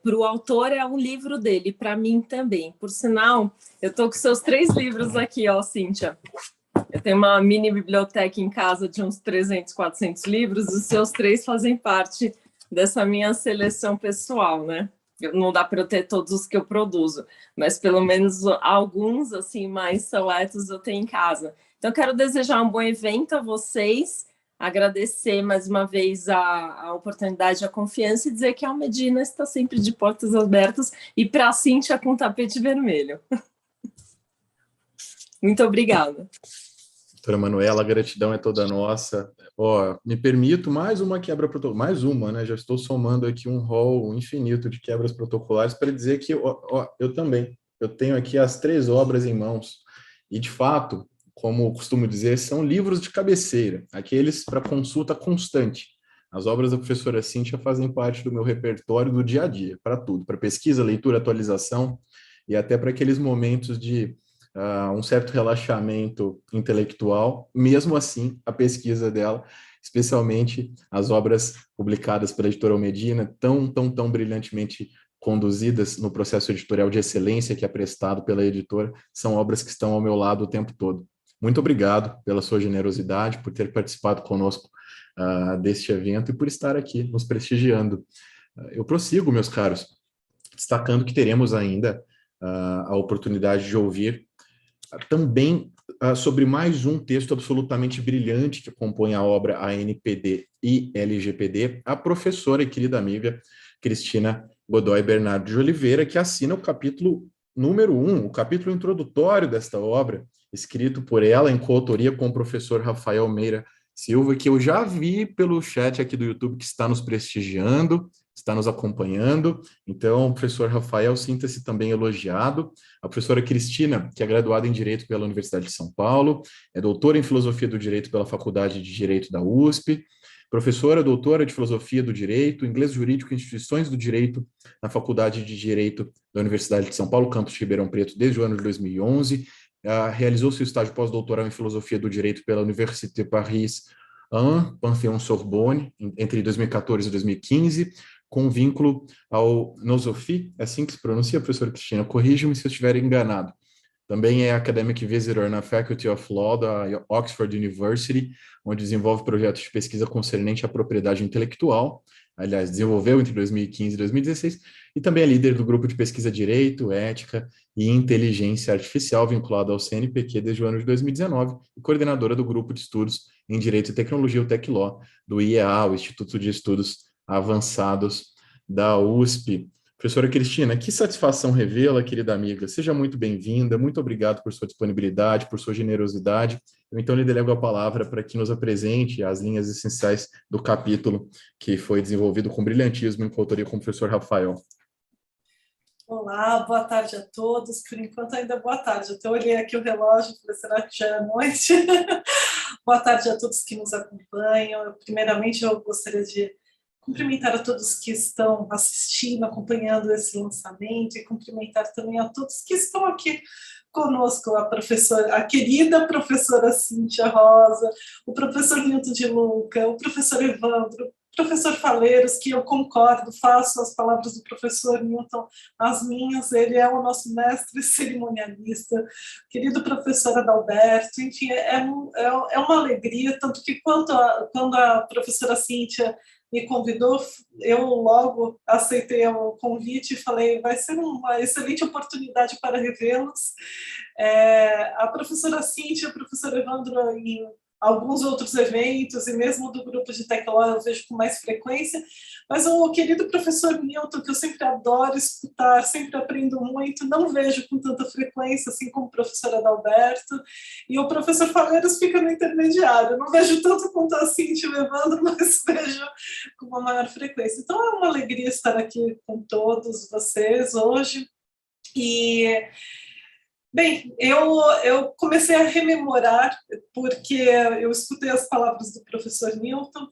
Para o autor é um livro dele, para mim também. Por sinal, eu estou com seus 3 livros aqui, ó, Cíntia. Eu tenho uma mini biblioteca em casa de uns 300, 400 livros, os seus 3 fazem parte dessa minha seleção pessoal, né? Não dá para eu ter todos os que eu produzo, mas pelo menos alguns assim mais seletos eu tenho em casa. Então, quero desejar um bom evento a vocês, agradecer mais uma vez a oportunidade, a confiança e dizer que a Almedina está sempre de portas abertas e para a Cíntia com tapete vermelho. Muito obrigada. Doutora Manuela, a gratidão é toda nossa. Me permito mais uma quebra protocolar, mais uma, né? Já estou somando aqui um rol infinito de quebras protocolares para dizer que eu também, eu tenho aqui as 3 obras em mãos. E, de fato, como eu costumo dizer, são livros de cabeceira, aqueles para consulta constante. As obras da professora Cíntia fazem parte do meu repertório do dia a dia, para tudo, para pesquisa, leitura, atualização e até para aqueles momentos de um certo relaxamento intelectual. Mesmo assim, a pesquisa dela, especialmente as obras publicadas pela editora Almedina, tão brilhantemente conduzidas no processo editorial de excelência que é prestado pela editora, são obras que estão ao meu lado o tempo todo. Muito obrigado pela sua generosidade, por ter participado conosco deste evento e por estar aqui nos prestigiando. Eu prossigo, meus caros, destacando que teremos ainda a oportunidade de ouvir também sobre mais um texto absolutamente brilhante que compõe a obra ANPD e LGPD, a professora e querida amiga Cristina Godoy Bernardo de Oliveira, que assina o capítulo número 1, o capítulo introdutório desta obra, escrito por ela em coautoria com o professor Rafael Meira Silva, que eu já vi pelo chat aqui do YouTube que está nos prestigiando, está nos acompanhando. Então, professor Rafael, sinta-se também elogiado. A professora Cristina, que é graduada em Direito pela Universidade de São Paulo, é doutora em Filosofia do Direito pela Faculdade de Direito da USP, professora doutora de Filosofia do Direito, Inglês Jurídico e Instituições do Direito na Faculdade de Direito da Universidade de São Paulo, campus de Ribeirão Preto, desde o ano de 2011. Realizou seu estágio pós-doutoral em Filosofia do Direito pela Université Paris 1, Panthéon-Sorbonne, entre 2014 e 2015, com vínculo ao Nosophy, é assim que se pronuncia, professora Cristina, corrija-me se eu estiver enganado. Também é Academic Visitor na Faculty of Law da Oxford University, onde desenvolve projetos de pesquisa concernente à propriedade intelectual, aliás, desenvolveu entre 2015 e 2016, e também é líder do grupo de pesquisa Direito, Ética e Inteligência Artificial, vinculado ao CNPq desde o ano de 2019, e coordenadora do grupo de estudos em Direito e Tecnologia, o TecLaw, do IEA, o Instituto de Estudos Avançados da USP. Professora Cristina, que satisfação revê-la, querida amiga. Seja muito bem-vinda, muito obrigado por sua disponibilidade, por sua generosidade. Eu então lhe delego a palavra para que nos apresente as linhas essenciais do capítulo que foi desenvolvido com brilhantismo em coautoria com o professor Rafael. Olá, boa tarde a todos. Por enquanto, ainda boa tarde. Eu até olhei aqui o relógio, falei, será que já é noite? Boa tarde a todos que nos acompanham. Primeiramente, eu gostaria de cumprimentar a todos que estão assistindo, acompanhando esse lançamento e cumprimentar também a todos que estão aqui conosco, a querida professora Cíntia Rosa, o professor Newton de Luca, o professor Evandro, o professor Faleiros, que eu concordo, faço as palavras do professor Newton as minhas, ele é o nosso mestre cerimonialista, querido professor Adalberto, enfim, é uma alegria, tanto que quando a professora Cíntia me convidou, eu logo aceitei o convite e falei, vai ser uma excelente oportunidade para revê-los. A professora Cíntia, o professor Evandro, alguns outros eventos, e mesmo do grupo de tecnologia eu vejo com mais frequência, mas o querido professor Milton, que eu sempre adoro escutar, sempre aprendo muito, não vejo com tanta frequência, assim como o professor Adalberto, e o professor Faleiros fica no intermediário, não vejo tanto quanto a Cintia levando, mas vejo com uma maior frequência. Então é uma alegria estar aqui com todos vocês hoje, e... Bem, eu comecei a rememorar, porque eu escutei as palavras do professor Milton,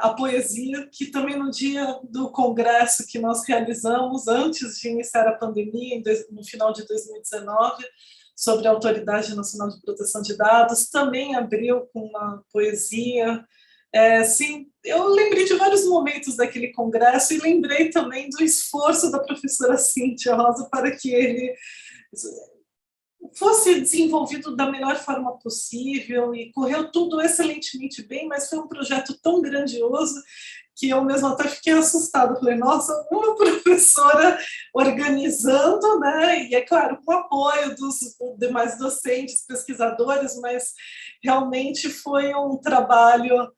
a poesia, que também no dia do congresso que nós realizamos, antes de iniciar a pandemia, no final de 2019, sobre a Autoridade Nacional de Proteção de Dados, também abriu com uma poesia. Sim, eu lembrei de vários momentos daquele congresso e lembrei também do esforço da professora Cíntia Rosa para que ele fosse desenvolvido da melhor forma possível, e correu tudo excelentemente bem, mas foi um projeto tão grandioso que eu mesma até fiquei assustada. Falei, nossa, uma professora organizando, né? E é claro, com o apoio dos demais docentes, pesquisadores, mas realmente foi um trabalho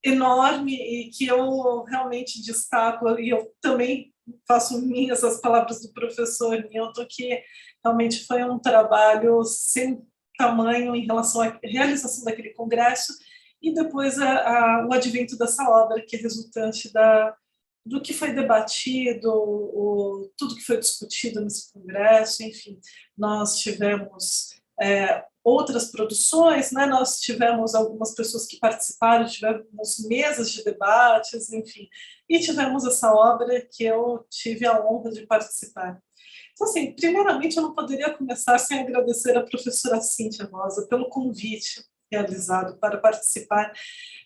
enorme, e que eu realmente destaco, e eu também faço minhas as palavras do professor Milton, que realmente foi um trabalho sem tamanho em relação à realização daquele congresso, e depois o advento dessa obra, que é resultante do que foi debatido, tudo que foi discutido nesse congresso. Enfim, nós tivemos outras produções, né? Nós tivemos algumas pessoas que participaram, tivemos mesas de debates, enfim, e tivemos essa obra que eu tive a honra de participar. Então, assim, primeiramente, eu não poderia começar sem agradecer a professora Cíntia Rosa pelo convite realizado para participar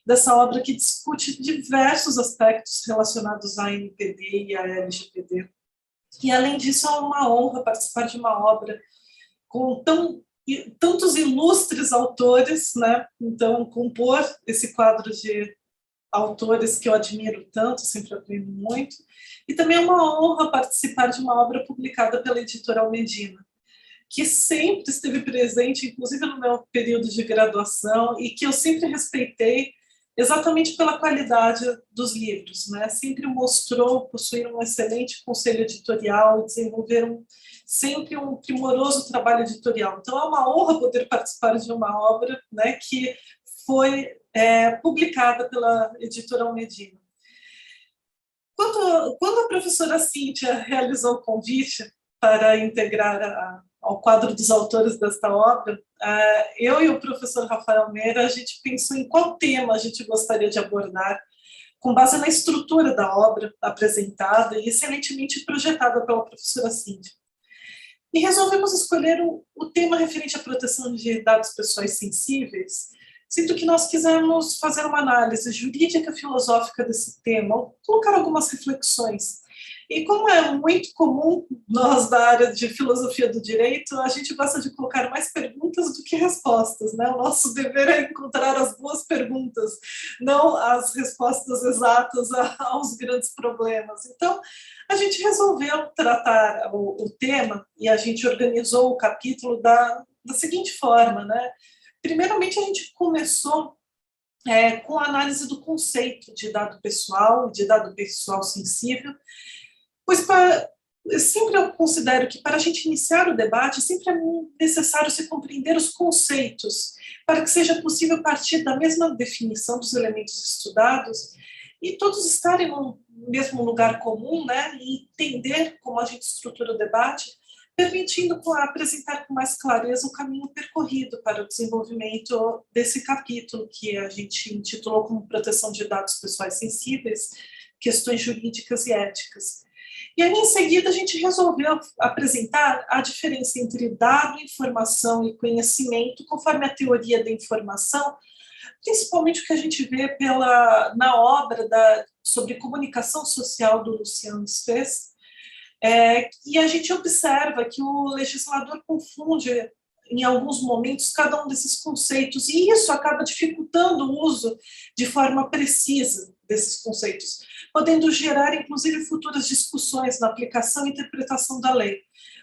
dessa obra que discute diversos aspectos relacionados à NPD e à LGPD. E, além disso, é uma honra participar de uma obra com tantos ilustres autores, né? Então, compor esse quadro de autores que eu admiro tanto, sempre aprendo muito, e também é uma honra participar de uma obra publicada pela Editora Medina, que sempre esteve presente, inclusive no meu período de graduação, e que eu sempre respeitei exatamente pela qualidade dos livros, né? Sempre mostrou possuir um excelente conselho editorial, desenvolveram sempre um primoroso trabalho editorial. Então é uma honra poder participar de uma obra, né, que foi publicada pela Editora Almedina. Quando a professora Cíntia realizou o convite para integrar ao quadro dos autores desta obra, eu e o professor Rafael Meira, a gente pensou em qual tema a gente gostaria de abordar, com base na estrutura da obra apresentada e excelentemente projetada pela professora Cíntia. E resolvemos escolher o tema referente à proteção de dados pessoais sensíveis, sendo que nós quisemos fazer uma análise jurídica filosófica desse tema, colocar algumas reflexões. E como é muito comum nós da área de filosofia do direito, a gente gosta de colocar mais perguntas do que respostas, né? O nosso dever é encontrar as boas perguntas, não as respostas exatas aos grandes problemas. Então, a gente resolveu tratar o tema e a gente organizou o capítulo da seguinte forma, né? Primeiramente, a gente começou com a análise do conceito de dado pessoal, de dado pessoal sensível, pois sempre eu considero que para a gente iniciar o debate, sempre é necessário se compreender os conceitos, para que seja possível partir da mesma definição dos elementos estudados e todos estarem no mesmo lugar comum, né, e entender como a gente estrutura o debate, permitindo apresentar com mais clareza o caminho percorrido para o desenvolvimento desse capítulo, que a gente intitulou como Proteção de Dados Pessoais Sensíveis, Questões Jurídicas e Éticas. E aí, em seguida, a gente resolveu apresentar a diferença entre dado, informação e conhecimento, conforme a teoria da informação, principalmente o que a gente vê na obra sobre comunicação social do Luciano Spes, e a gente observa que o legislador confunde, em alguns momentos, cada um desses conceitos, e isso acaba dificultando o uso de forma precisa desses conceitos, podendo gerar, inclusive, futuras discussões na aplicação e interpretação da lei.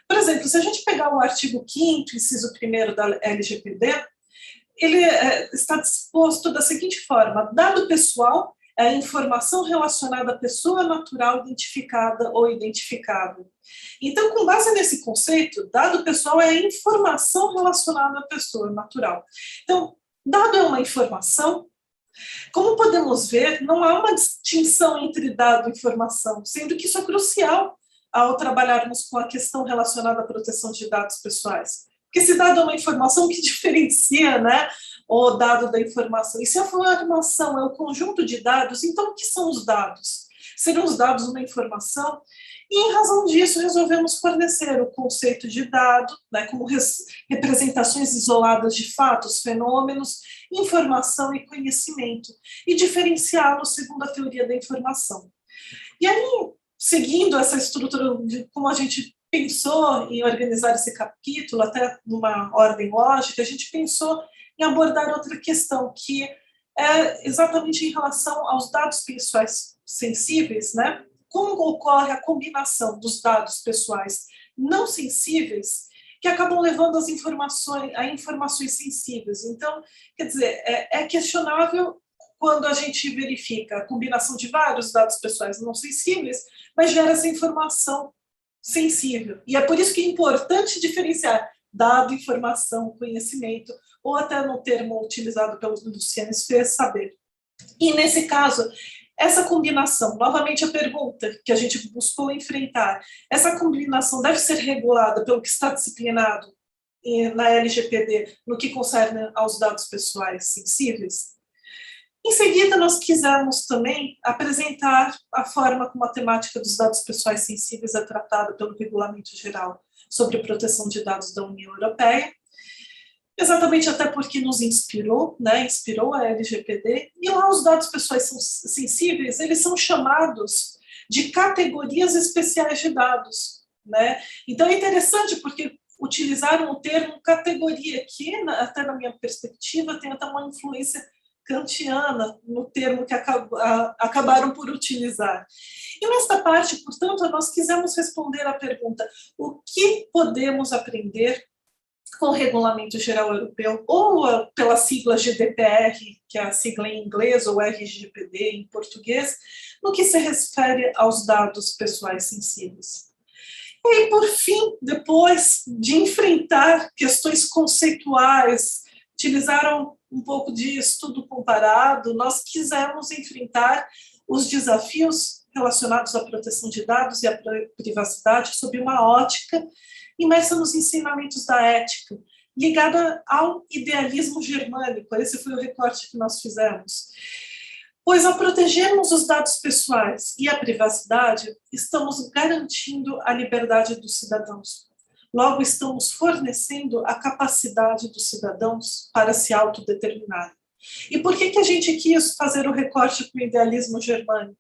Por exemplo, se a gente pegar o artigo 5º, inciso 1º da LGPD, ele está disposto da seguinte forma: dado pessoal é a informação relacionada à pessoa natural identificada ou identificável. Então, com base nesse conceito, dado pessoal é a informação relacionada à pessoa natural. Então, dado é uma informação, como podemos ver, não há uma distinção entre dado e informação, sendo que isso é crucial ao trabalharmos com a questão relacionada à proteção de dados pessoais. Porque se dado é uma informação, o que diferencia, né, o dado da informação? E se a informação é o conjunto de dados, então o que são os dados? Seriam os dados uma informação? E, em razão disso, resolvemos fornecer o conceito de dado, né, como representações isoladas de fatos, fenômenos, informação e conhecimento, e diferenciá-los segundo a teoria da informação. E aí, seguindo essa estrutura de como a gente pensou em organizar esse capítulo, até numa ordem lógica, a gente pensou em abordar outra questão, que é exatamente em relação aos dados pessoais sensíveis, né? Como ocorre a combinação dos dados pessoais não sensíveis que acabam levando as informações a informações sensíveis. Então, quer dizer, é questionável quando a gente verifica a combinação de vários dados pessoais não sensíveis, mas gera essa informação sensível. E é por isso que é importante diferenciar dado, informação, conhecimento, ou até no termo utilizado pelo Luciano fez saber. E nesse caso, essa combinação, novamente a pergunta que a gente buscou enfrentar, essa combinação deve ser regulada pelo que está disciplinado na LGPD no que concerne aos dados pessoais sensíveis? Em seguida, nós quisemos também apresentar a forma como a temática dos dados pessoais sensíveis é tratada pelo Regulamento Geral sobre Proteção de Dados da União Europeia, exatamente até porque nos inspirou, né, inspirou a LGPD, e lá os dados pessoais sensíveis, eles são chamados de categorias especiais de dados, né? Então é interessante porque utilizaram o termo categoria, que até na minha perspectiva tem até uma influência kantiana no termo que acabaram por utilizar. E nesta parte, portanto, nós quisemos responder à pergunta: o que podemos aprender com o Regulamento Geral Europeu, ou pela sigla GDPR, que é a sigla em inglês, ou RGPD em português, no que se refere aos dados pessoais sensíveis? E aí, por fim, depois de enfrentar questões conceituais, utilizaram um pouco de estudo comparado, nós quisemos enfrentar os desafios relacionados à proteção de dados e à privacidade sob uma ótica imersa nos ensinamentos da ética, ligada ao idealismo germânico. Esse foi o recorte que nós fizemos. Pois, ao protegermos os dados pessoais e a privacidade, estamos garantindo a liberdade dos cidadãos. Logo, estamos fornecendo a capacidade dos cidadãos para se autodeterminarem. E por que a gente quis fazer o recorte com o idealismo germânico?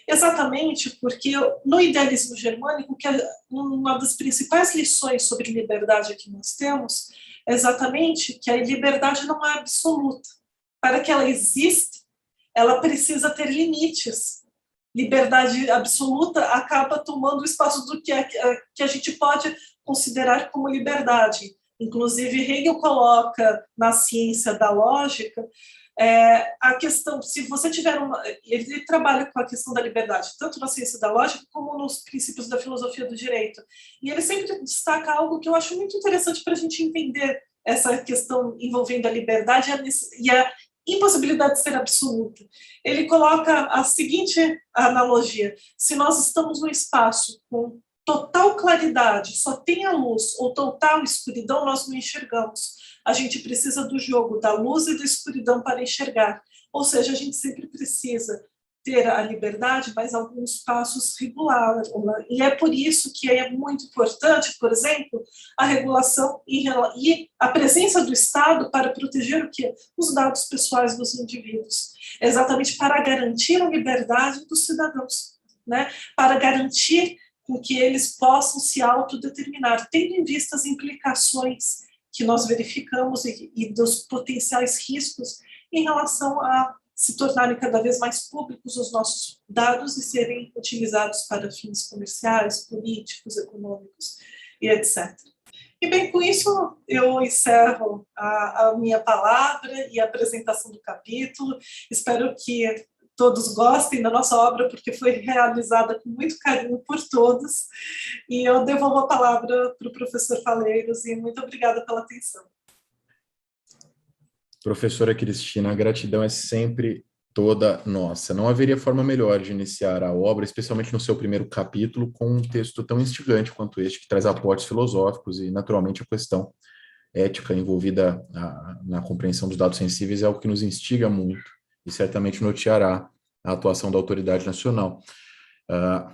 Exatamente porque no idealismo germânico, que é uma das principais lições sobre liberdade que nós temos, é exatamente que a liberdade não é absoluta. Para que ela exista, ela precisa ter limites. Liberdade absoluta acaba tomando o espaço do que a gente pode considerar como liberdade. Inclusive, Hegel coloca na ciência da lógica a questão, se você tiver ele trabalha com a questão da liberdade, tanto na ciência da lógica como nos princípios da filosofia do direito. E ele sempre destaca algo que eu acho muito interessante para a gente entender essa questão envolvendo a liberdade e a impossibilidade de ser absoluta. Ele coloca a seguinte analogia: se nós estamos num espaço com total claridade, só tem a luz, ou total escuridão, nós não enxergamos. A gente precisa do jogo da luz e da escuridão para enxergar. Ou seja, a gente sempre precisa ter a liberdade, mas alguns passos regulares. E é por isso que é muito importante, por exemplo, a regulação e a presença do Estado para proteger o quê? Os dados pessoais dos indivíduos. Exatamente para garantir a liberdade dos cidadãos, né? Para garantir com que eles possam se autodeterminar, tendo em vista as implicações que nós verificamos e dos potenciais riscos em relação a se tornarem cada vez mais públicos os nossos dados e serem utilizados para fins comerciais, políticos, econômicos e etc. E bem, com isso eu encerro a minha palavra e a apresentação do capítulo. Espero que todos gostem da nossa obra, porque foi realizada com muito carinho por todos. E eu devolvo a palavra para o professor Faleiros, e muito obrigada pela atenção. Professora Cristina, a gratidão é sempre toda nossa. Não haveria forma melhor de iniciar a obra, especialmente no seu primeiro capítulo, com um texto tão instigante quanto este, que traz aportes filosóficos e, naturalmente, a questão ética envolvida na compreensão dos dados sensíveis é algo que nos instiga muito e certamente norteará a atuação da autoridade nacional.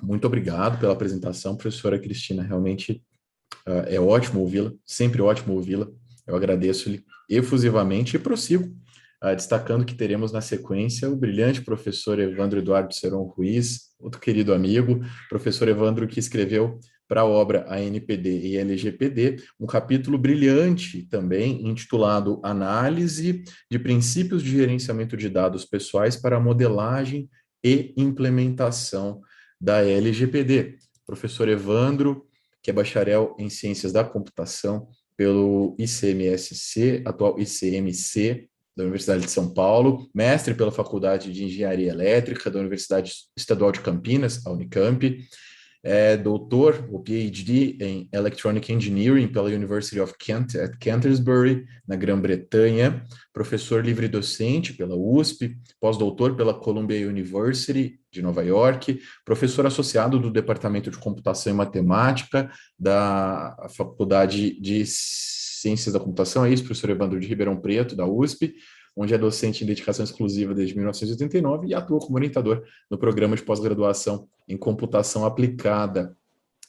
Muito obrigado pela apresentação, professora Cristina. Realmente é ótimo ouvi-la, sempre ótimo ouvi-la. Eu agradeço-lhe efusivamente e prossigo, destacando que teremos na sequência o brilhante professor Evandro Eduardo Seron Ruiz, outro querido amigo, professor Evandro, que escreveu para a obra ANPD e LGPD um capítulo brilhante também, intitulado Análise de Princípios de Gerenciamento de Dados Pessoais para a Modelagem e Implementação da LGPD. Professor Evandro, que é bacharel em Ciências da Computação pelo ICMSC, atual ICMC, da Universidade de São Paulo, mestre pela Faculdade de Engenharia Elétrica da Universidade Estadual de Campinas, a Unicamp, doutor, ou PhD, em Electronic Engineering pela University of Kent, at Canterbury, na Grã-Bretanha, professor livre-docente pela USP, pós-doutor pela Columbia University, de Nova York, professor associado do Departamento de Computação e Matemática da Faculdade de Ciências da Computação, é isso, professor Evandro de Ribeirão Preto, da USP, onde é docente em dedicação exclusiva desde 1989 e atua como orientador no programa de pós-graduação em computação aplicada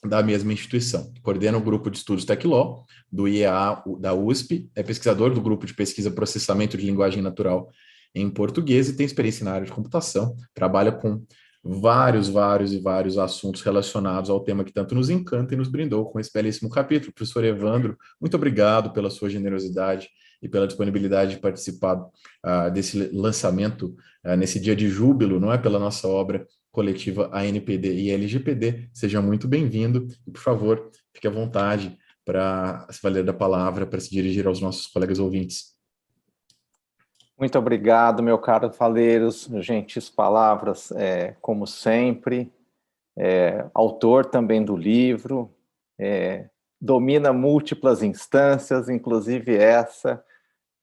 da mesma instituição. Coordena o grupo de estudos TecLaw, do IEA da USP, é pesquisador do grupo de pesquisa Processamento de Linguagem Natural em Português e tem experiência na área de computação, trabalha com vários assuntos relacionados ao tema que tanto nos encanta e nos brindou com esse belíssimo capítulo. Professor Evandro, muito obrigado pela sua generosidade e pela disponibilidade de participar desse lançamento nesse dia de júbilo, não é, pela nossa obra coletiva ANPD e LGPD. Seja muito bem-vindo e, por favor, fique à vontade para se valer da palavra, para se dirigir aos nossos colegas ouvintes. Muito obrigado, meu caro Faleiros, gentis palavras, como sempre, autor também do livro, domina múltiplas instâncias, inclusive essa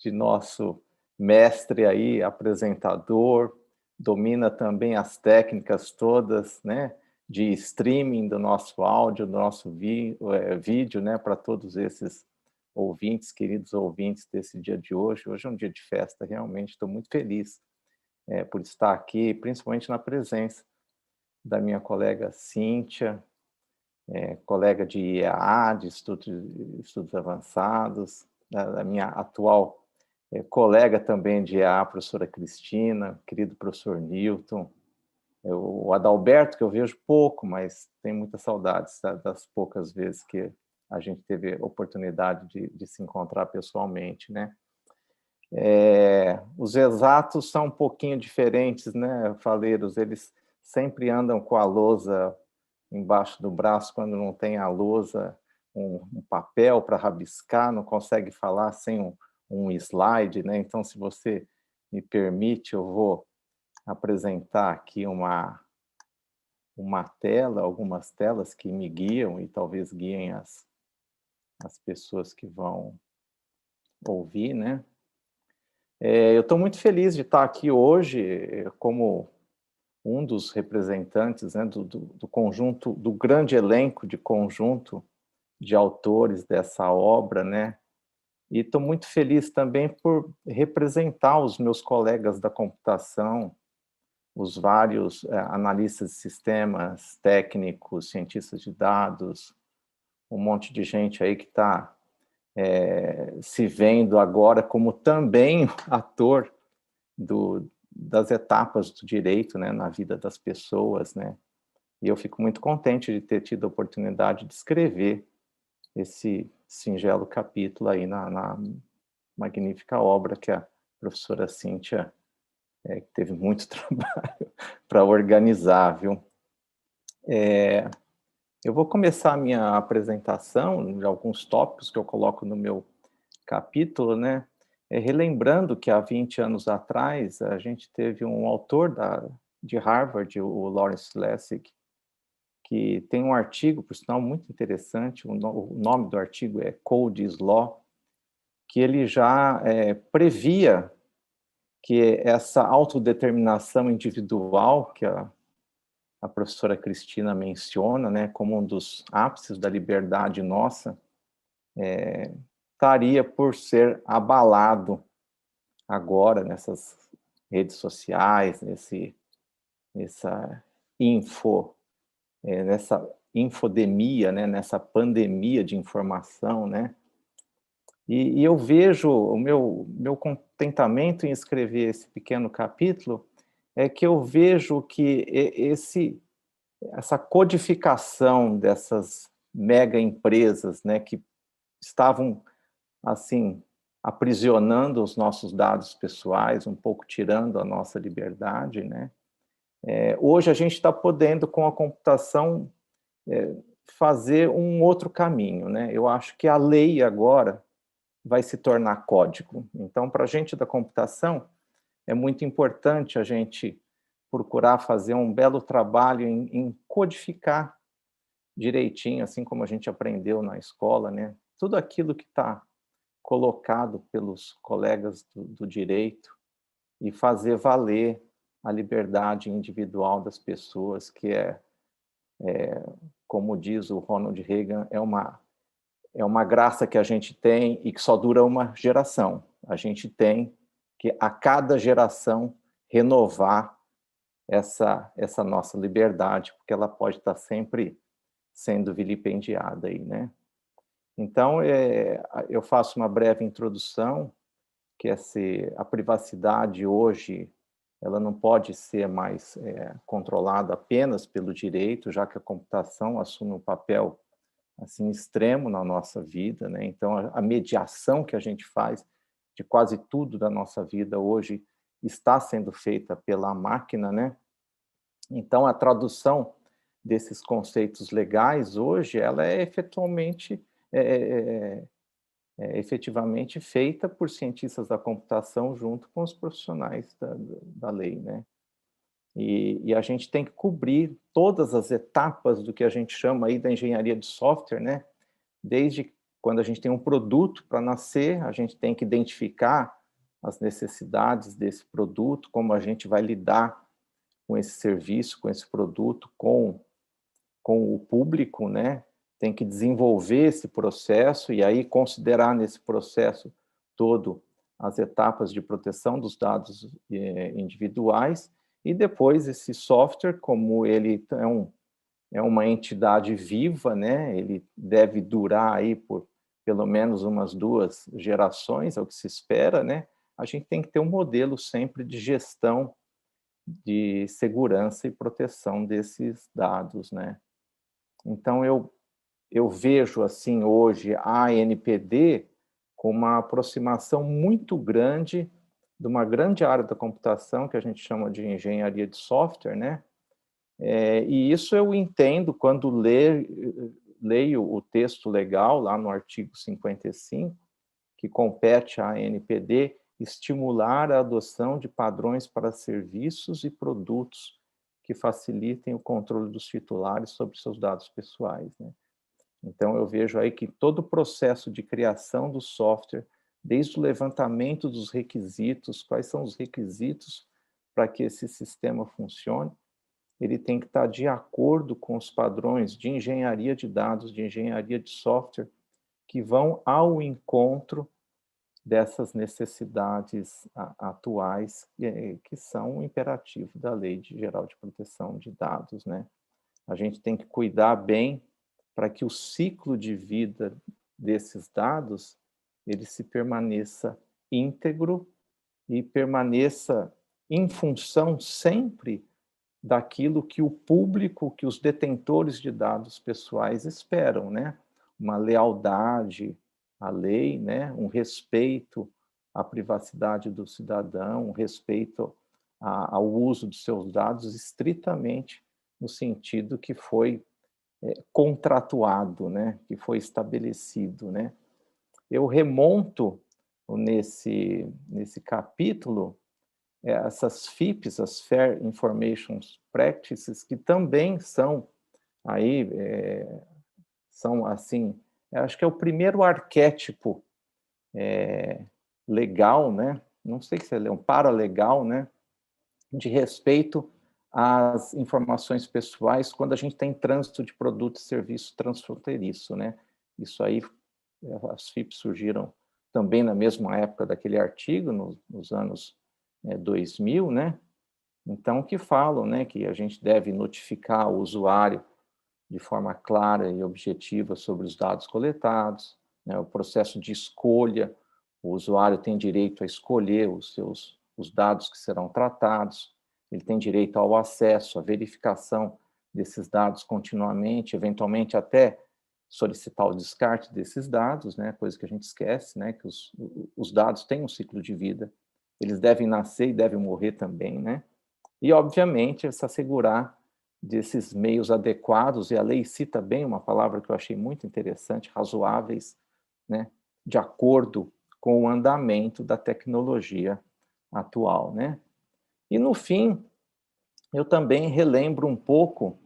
de nosso mestre aí, apresentador, domina também as técnicas todas, né, de streaming do nosso áudio, do nosso vídeo, né, para todos esses ouvintes, queridos ouvintes desse dia de hoje. Hoje é um dia de festa, realmente estou muito feliz por estar aqui, principalmente na presença da minha colega Cíntia, colega de IEA, de estudos avançados, da minha atual colega também de IEA, professora Cristina, querido professor Newton, o Adalberto, que eu vejo pouco, mas tenho muitas saudades das poucas vezes que a gente teve oportunidade de se encontrar pessoalmente, né? Os exatos são um pouquinho diferentes, né, Faleiros? Eles sempre andam com a lousa embaixo do braço quando não tem a lousa, um papel para rabiscar, não consegue falar sem um slide, né? Então, se você me permite, eu vou apresentar aqui uma tela, algumas telas que me guiam e talvez guiem as pessoas que vão ouvir, né? Eu estou muito feliz de estar aqui hoje como um dos representantes, né, do conjunto, do grande elenco de conjunto de autores dessa obra, né? E estou muito feliz também por representar os meus colegas da computação, os vários analistas de sistemas, técnicos, cientistas de dados, um monte de gente aí que está se vendo agora como também ator das etapas do direito, né, na vida das pessoas, né? E eu fico muito contente de ter tido a oportunidade de escrever esse singelo capítulo aí na magnífica obra que a professora Cíntia teve muito trabalho para organizar, viu? Eu vou começar a minha apresentação de alguns tópicos que eu coloco no meu capítulo, né? Relembrando que há 20 anos atrás a gente teve um autor de Harvard, o Lawrence Lessig, que tem um artigo, por sinal, muito interessante, o nome do artigo é Code is Law, que ele já previa que essa autodeterminação individual que a professora Cristina menciona, né, como um dos ápices da liberdade nossa, estaria por ser abalado agora nessas redes sociais, nessa infodemia, né, nessa pandemia de informação, né? E eu vejo o meu contentamento em escrever esse pequeno capítulo é que eu vejo que essa codificação dessas mega empresas, né, que estavam assim aprisionando os nossos dados pessoais, um pouco tirando a nossa liberdade, né? Hoje a gente está podendo, com a computação, fazer um outro caminho, né? Eu acho que a lei agora vai se tornar código. Então, para a gente da computação, é muito importante a gente procurar fazer um belo trabalho em codificar direitinho, assim como a gente aprendeu na escola, né? Tudo aquilo que está colocado pelos colegas do direito e fazer valer a liberdade individual das pessoas, que como diz o Ronald Reagan, é uma graça que a gente tem e que só dura uma geração. A gente tem que, a cada geração, renovar essa nossa liberdade, porque ela pode estar sempre sendo vilipendiada aí, né? Então, eu faço uma breve introdução, que a privacidade hoje, ela não pode ser mais controlada apenas pelo direito, já que a computação assume um papel assim extremo na nossa vida, né? Então, a mediação que a gente faz de quase tudo da nossa vida hoje está sendo feita pela máquina, né? Então, a tradução desses conceitos legais hoje, ela é efetivamente feita por cientistas da computação junto com os profissionais da lei, né? E a gente tem que cobrir todas as etapas do que a gente chama aí da engenharia de software, né? Desde quando a gente tem um produto para nascer, a gente tem que identificar as necessidades desse produto, como a gente vai lidar com esse serviço, com esse produto, com o público, né? Tem que desenvolver esse processo e aí considerar nesse processo todo as etapas de proteção dos dados individuais e depois esse software, como ele é uma entidade viva, né? Ele deve durar aí por pelo menos umas 2 gerações, é o que se espera, né? A gente tem que ter um modelo sempre de gestão, de segurança e proteção desses dados, né? Então, eu vejo, assim, hoje a ANPD com uma aproximação muito grande de uma grande área da computação, que a gente chama de engenharia de software, né? E isso eu entendo quando leio o texto legal, lá no artigo 55, que compete à ANPD estimular a adoção de padrões para serviços e produtos que facilitem o controle dos titulares sobre seus dados pessoais, né? Então, eu vejo aí que todo o processo de criação do software, desde o levantamento dos requisitos, quais são os requisitos para que esse sistema funcione, ele tem que estar de acordo com os padrões de engenharia de dados, de engenharia de software, que vão ao encontro dessas necessidades atuais, que são um imperativo da Lei Geral de Proteção de Dados, né? A gente tem que cuidar bem para que o ciclo de vida desses dados ele se permaneça íntegro e permaneça em função sempre daquilo que o público, que os detentores de dados pessoais esperam, né? Uma lealdade à lei, né? Um respeito à privacidade do cidadão, um respeito ao uso de seus dados estritamente no sentido que foi contratuado, né, que foi estabelecido, né. Eu remonto nesse capítulo essas FIPs, as Fair Information Practices, que também são aí são assim, eu acho que é o primeiro arquétipo legal, né? Não sei se é um paralegal, né? De respeito às informações pessoais quando a gente tem trânsito de produto e serviço transfronteiriço, né? Isso aí, as FIPs surgiram também na mesma época daquele artigo, nos anos 2000, né? Então, que falam, né, que a gente deve notificar o usuário de forma clara e objetiva sobre os dados coletados, né, o processo de escolha, o usuário tem direito a escolher os dados que serão tratados, ele tem direito ao acesso, à verificação desses dados continuamente, eventualmente até solicitar o descarte desses dados, né, coisa que a gente esquece, né, que os dados têm um ciclo de vida, eles devem nascer e devem morrer também, né, e, obviamente, se assegurar desses meios adequados, e a lei cita bem uma palavra que eu achei muito interessante, razoáveis, né, de acordo com o andamento da tecnologia atual, né. E, no fim, eu também relembro um pouco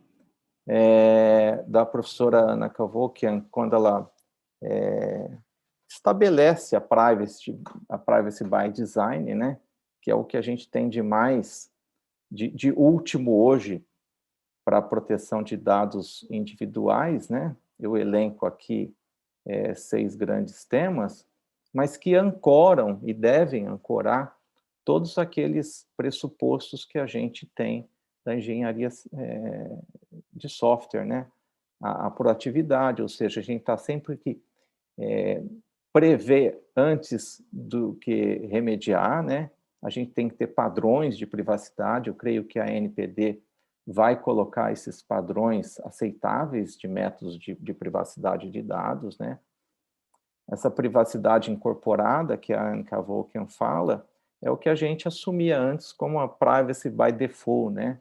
da professora Ana Cavokian, quando ela estabelece a privacy by design, né, que é o que a gente tem de mais, de último hoje, para a proteção de dados individuais, né? Eu elenco aqui 6 grandes temas, mas que ancoram e devem ancorar todos aqueles pressupostos que a gente tem da engenharia de software, né? A proatividade, ou seja, a gente está sempre que prever antes do que remediar, né? A gente tem que ter padrões de privacidade, eu creio que a NPD vai colocar esses padrões aceitáveis de métodos de privacidade de dados, né? Essa privacidade incorporada que a Anne Cavokian fala é o que a gente assumia antes como a privacy by default, né?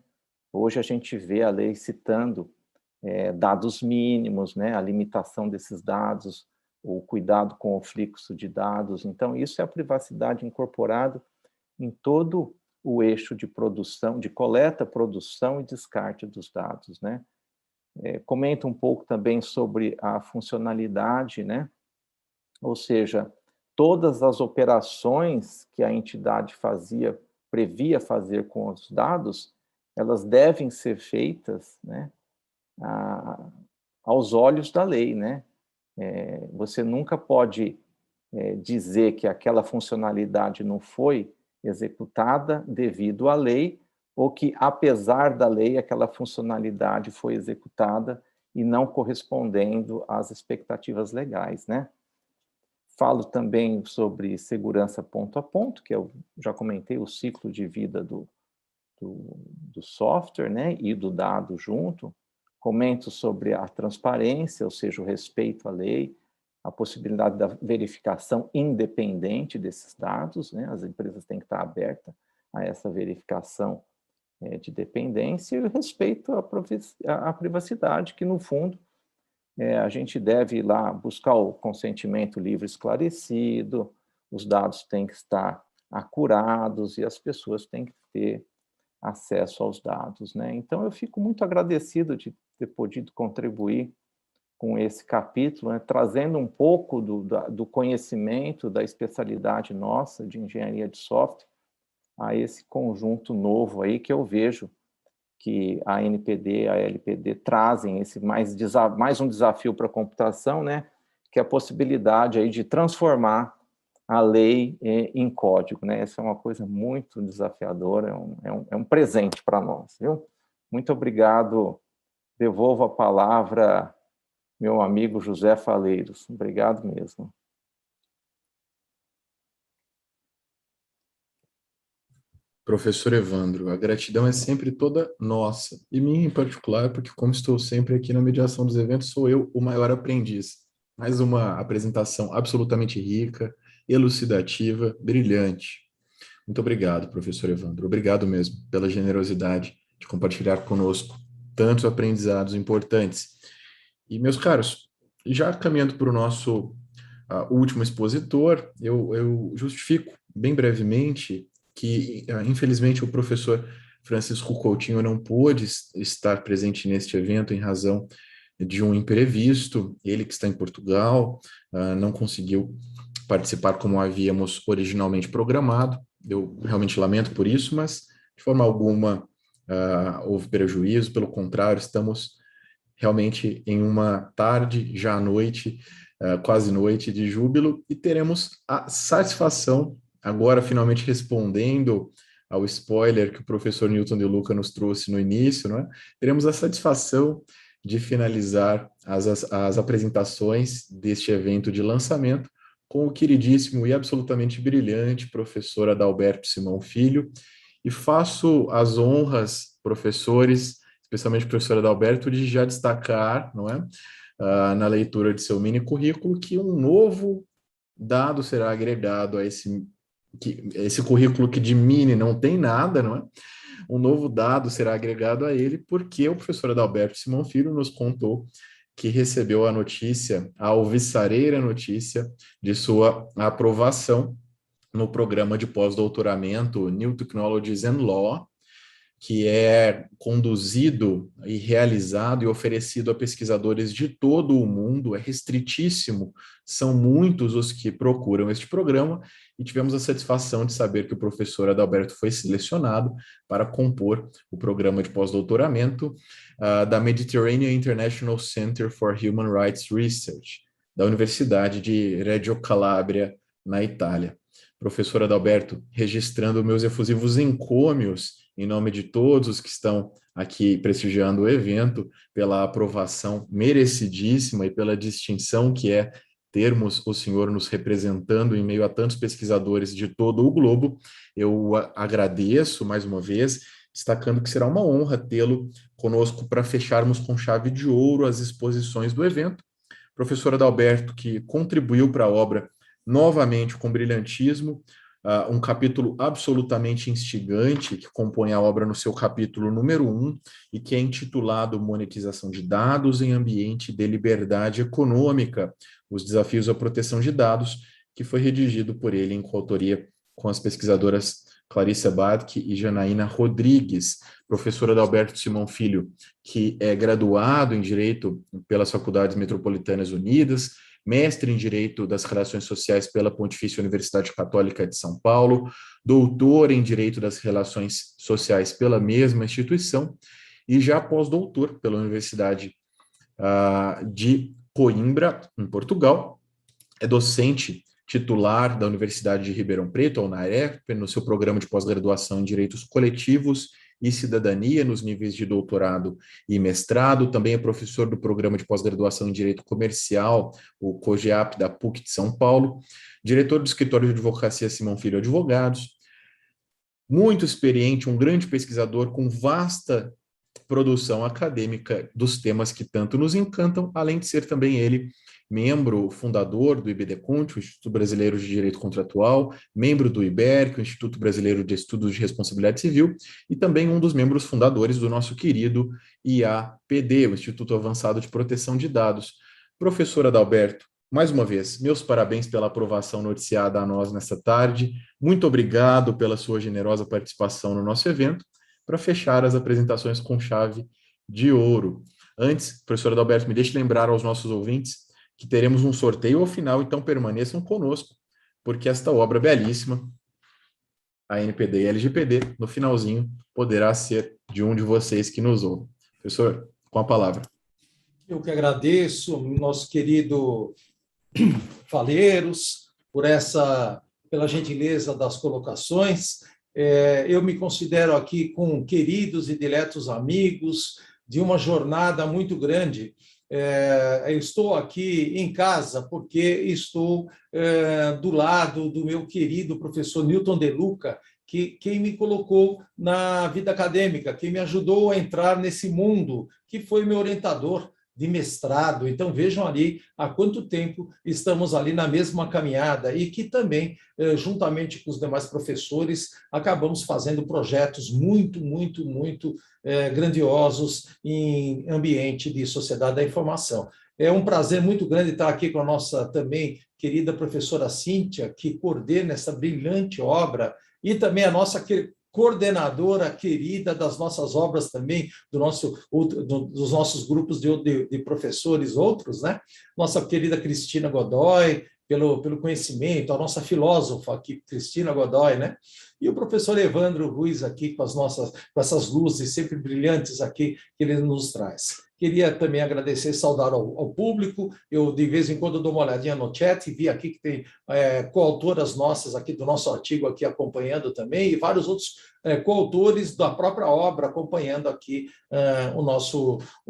Hoje a gente vê a lei citando dados mínimos, né? A limitação desses dados, o cuidado com o fluxo de dados. Então, isso é a privacidade incorporada em todo o eixo de produção, de coleta, produção e descarte dos dados, né? Comenta um pouco também sobre a funcionalidade, né? Ou seja, todas as operações que a entidade previa fazer com os dados, elas devem ser feitas, né, aos olhos da lei, né? Você nunca pode dizer que aquela funcionalidade não foi executada devido à lei, ou que, apesar da lei, aquela funcionalidade foi executada e não correspondendo às expectativas legais, né? Falo também sobre segurança ponto a ponto, que eu já comentei, o ciclo de vida do software, né, e do dado junto. Comento sobre a transparência, ou seja, o respeito à lei, a possibilidade da verificação independente desses dados, né? As empresas têm que estar abertas a essa verificação de dependência, e o respeito à privacidade, que, no fundo, a gente deve ir lá buscar o consentimento livre esclarecido, os dados têm que estar acurados e as pessoas têm que ter acesso aos dados, né? Então, eu fico muito agradecido de ter podido contribuir com esse capítulo, né, trazendo um pouco do conhecimento, da especialidade nossa de engenharia de software a esse conjunto novo aí que eu vejo que a NPD e a LPD trazem esse mais um desafio para a computação, né, que é a possibilidade aí de transformar a lei em código, né? Essa é uma coisa muito desafiadora, é um presente para nós, viu? Muito obrigado. Devolvo a palavra meu amigo José Faleiros. Obrigado mesmo. Professor Evandro, a gratidão é sempre toda nossa, e minha em particular, porque como estou sempre aqui na mediação dos eventos, sou eu o maior aprendiz. Mais uma apresentação absolutamente rica, elucidativa, brilhante. Muito obrigado, professor Evandro. Obrigado mesmo pela generosidade de compartilhar conosco tantos aprendizados importantes. E, meus caros, já caminhando para o nosso último expositor, eu justifico bem brevemente que, infelizmente, o professor Francisco Coutinho não pôde estar presente neste evento em razão de um imprevisto. Ele, que está em Portugal, não conseguiu participar como havíamos originalmente programado. Eu realmente lamento por isso, mas de forma alguma houve prejuízo, pelo contrário, estamos realmente em uma tarde, já à noite, quase noite de júbilo, e teremos a satisfação, agora finalmente respondendo ao spoiler que o professor Newton de Luca nos trouxe no início, não é? Teremos a satisfação de finalizar as apresentações deste evento de lançamento com o queridíssimo e absolutamente brilhante professor Adalberto Simão Filho, e faço as honras, professores, especialmente o professor Adalberto, de já destacar, não é, na leitura de seu mini currículo, que um novo dado será agregado a esse currículo que de mini não tem nada, não é? Um novo dado será agregado a ele, porque o professor Adalberto Simão Filho nos contou que recebeu a notícia, a alvissareira notícia, de sua aprovação no programa de pós-doutoramento New Technologies and Law, que é conduzido e realizado e oferecido a pesquisadores de todo o mundo, é restritíssimo, são muitos os que procuram este programa, e tivemos a satisfação de saber que o professor Adalberto foi selecionado para compor o programa de pós-doutoramento da Mediterranean International Center for Human Rights Research, da Universidade de Reggio Calabria, na Itália. Professor Adalberto, registrando meus efusivos encômios em nome de todos os que estão aqui prestigiando o evento, pela aprovação merecidíssima e pela distinção que é termos o senhor nos representando em meio a tantos pesquisadores de todo o globo. Eu agradeço mais uma vez, destacando que será uma honra tê-lo conosco para fecharmos com chave de ouro as exposições do evento. Professor Adalberto, que contribuiu para a obra novamente com brilhantismo, um capítulo absolutamente instigante, que compõe a obra no seu capítulo número 1, e que é intitulado Monetização de Dados em Ambiente de Liberdade Econômica, os desafios à proteção de dados, que foi redigido por ele em coautoria com as pesquisadoras Clarissa Badke e Janaína Rodrigues. Professor Adalberto Simão Filho, que é graduado em Direito pelas Faculdades Metropolitanas Unidas, mestre em Direito das Relações Sociais pela Pontifícia Universidade Católica de São Paulo, doutor em Direito das Relações Sociais pela mesma instituição e já pós-doutor pela Universidade de Coimbra, em Portugal. É docente titular da Universidade de Ribeirão Preto, a UNAREP, no seu programa de pós-graduação em Direitos Coletivos e Cidadania, nos níveis de doutorado e mestrado. Também é professor do programa de pós-graduação em Direito Comercial, o COGEAP da PUC de São Paulo, diretor do escritório de advocacia Simão Filho Advogados, muito experiente, um grande pesquisador com vasta produção acadêmica dos temas que tanto nos encantam, além de ser também ele membro fundador do IBDCONT, o Instituto Brasileiro de Direito Contratual, membro do IBERC, o Instituto Brasileiro de Estudos de Responsabilidade Civil, e também um dos membros fundadores do nosso querido IAPD, o Instituto Avançado de Proteção de Dados. Professor Adalberto, mais uma vez, meus parabéns pela aprovação noticiada a nós nesta tarde. Muito obrigado pela sua generosa participação no nosso evento, para fechar as apresentações com chave de ouro. Antes, professor Adalberto, me deixe lembrar aos nossos ouvintes que teremos um sorteio ao final, então permaneçam conosco, porque esta obra belíssima, a NPD e a LGPD, no finalzinho, poderá ser de um de vocês que nos ouve. Professor, com a palavra. Eu que agradeço, nosso querido Faleiros, pela gentileza das colocações. Eu me considero aqui com queridos e diletos amigos de uma jornada muito grande. Eu estou aqui em casa porque estou do lado do meu querido professor Newton de Luca, quem me colocou na vida acadêmica, quem me ajudou a entrar nesse mundo, que foi meu orientador de mestrado. Então, vejam ali há quanto tempo estamos ali na mesma caminhada e que também, juntamente com os demais professores, acabamos fazendo projetos muito grandiosos em ambiente de sociedade da informação. É um prazer muito grande estar aqui com a nossa também querida professora Cíntia, que coordena essa brilhante obra, e também a nossa coordenadora querida das nossas obras também, dos nossos grupos de professores outros, né? Nossa querida Cristina Godoy, pelo conhecimento, a nossa filósofa aqui, Cristina Godoy, né? E o professor Evandro Ruiz aqui com essas luzes sempre brilhantes aqui que ele nos traz. Queria também agradecer, saudar ao público. Eu, de vez em quando, dou uma olhadinha no chat e vi aqui que tem coautoras nossas aqui do nosso artigo aqui acompanhando também, e vários outros coautores da própria obra acompanhando aqui o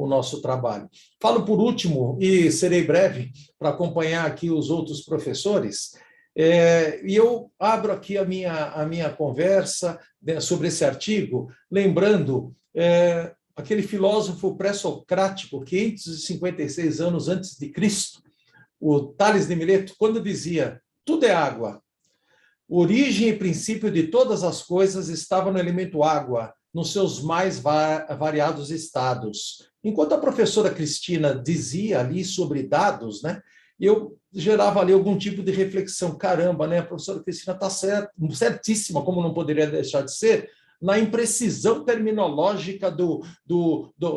nosso trabalho. Falo por último, e serei breve, para acompanhar aqui os outros professores, e eu abro aqui a minha conversa sobre esse artigo, lembrando aquele filósofo pré-socrático, 556 anos antes de Cristo, o Tales de Mileto, quando dizia: tudo é água. Origem e princípio de todas as coisas estava no elemento água, nos seus mais variados estados. Enquanto a professora Cristina dizia ali sobre dados, né, eu gerava ali algum tipo de reflexão. Caramba, né, a professora Cristina está certíssima, como não poderia deixar de ser, na imprecisão terminológica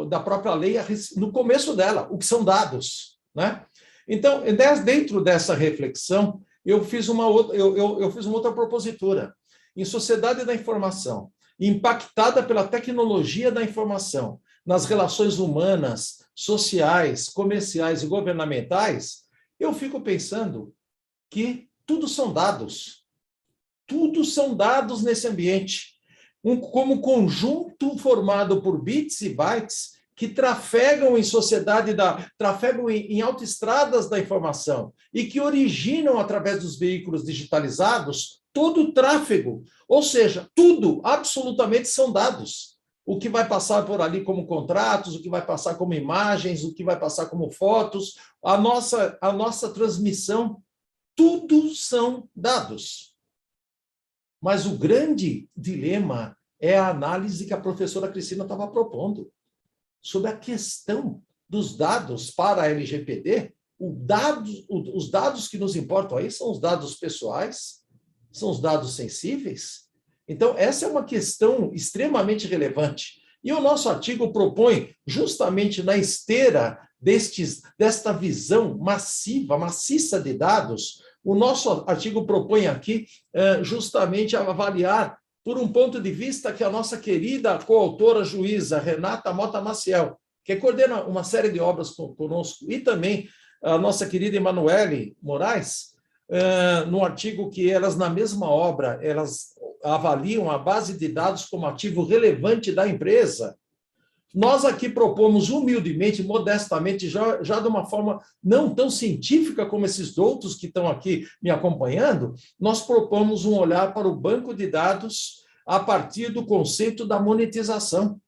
da própria lei no começo dela, o que são dados, né? Então, dentro dessa reflexão, eu fiz uma outra propositura. Em sociedade da informação, impactada pela tecnologia da informação, nas relações humanas, sociais, comerciais e governamentais, eu fico pensando que tudo são dados. Tudo são dados nesse ambiente. Como conjunto formado por bits e bytes que trafegam em trafegam em autoestradas da informação e que originam, através dos veículos digitalizados, todo o tráfego. Ou seja, tudo, absolutamente, são dados. O que vai passar por ali como contratos, o que vai passar como imagens, o que vai passar como fotos, a nossa transmissão, tudo são dados. Mas o grande dilema é a análise que a professora Cristina estava propondo sobre a questão dos dados para a LGPD. Os dados que nos importam aí são os dados pessoais, são os dados sensíveis. Então, essa é uma questão extremamente relevante. E o nosso artigo propõe, justamente na esteira desta visão maciça de dados, o nosso artigo propõe aqui justamente avaliar por um ponto de vista que a nossa querida coautora juíza Renata Mota Maciel, que coordena uma série de obras conosco, e também a nossa querida Emanuele Moraes, no artigo que elas, na mesma obra, elas avaliam a base de dados como ativo relevante da empresa. Nós aqui propomos humildemente, modestamente, já de uma forma não tão científica como esses outros que estão aqui me acompanhando, nós propomos um olhar para o banco de dados a partir do conceito da monetização.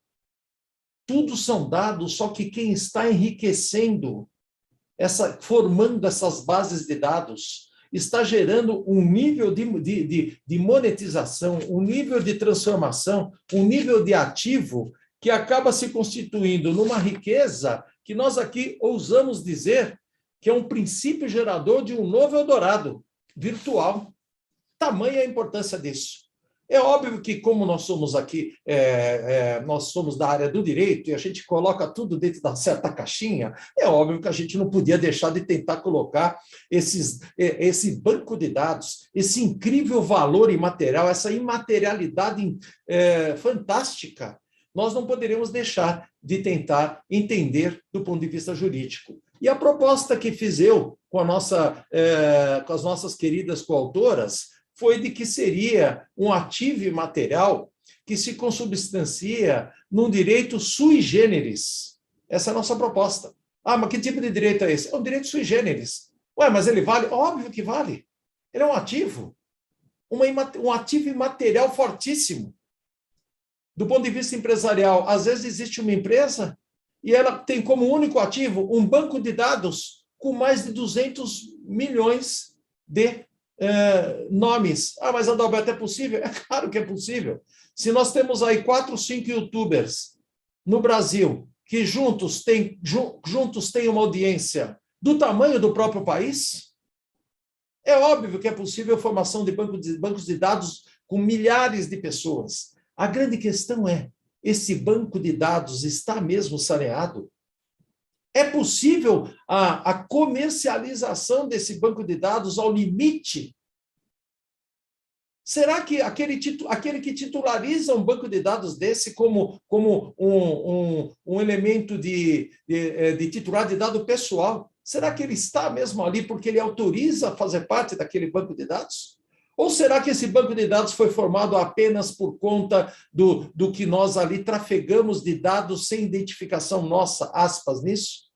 Tudo são dados, só que quem está enriquecendo, formando essas bases de dados, está gerando um nível de monetização, um nível de transformação, um nível de ativo que acaba se constituindo numa riqueza que nós aqui ousamos dizer que é um princípio gerador de um novo Eldorado virtual. Tamanha a importância disso. É óbvio que, como nós somos aqui, nós somos da área do direito e a gente coloca tudo dentro da certa caixinha, é óbvio que a gente não podia deixar de tentar colocar esse banco de dados, esse incrível valor imaterial, essa imaterialidade fantástica. Nós não poderíamos deixar de tentar entender do ponto de vista jurídico. E a proposta que fiz eu com as nossas queridas coautoras foi de que seria um ativo imaterial que se consubstancia num direito sui generis. Essa é a nossa proposta. Ah, mas que tipo de direito é esse? É um direito sui generis. Ué, mas ele vale? Óbvio que vale. Ele é um ativo. Um ativo imaterial fortíssimo. Do ponto de vista empresarial, às vezes existe uma empresa e ela tem como único ativo um banco de dados com mais de 200 milhões de nomes. Ah, mas Adalberto, é possível? É claro que é possível. Se nós temos aí 4, 5 youtubers no Brasil que juntos têm uma audiência do tamanho do próprio país? É óbvio que é possível a formação de bancos de dados com milhares de pessoas. A grande questão é, esse banco de dados está mesmo saneado? É possível a comercialização desse banco de dados ao limite? Será que aquele que titulariza um banco de dados desse como um elemento de titular de dado pessoal, será que ele está mesmo ali porque ele autoriza a fazer parte daquele banco de dados? Ou será que esse banco de dados foi formado apenas por conta do que nós ali trafegamos de dados sem identificação nossa, aspas, nisso?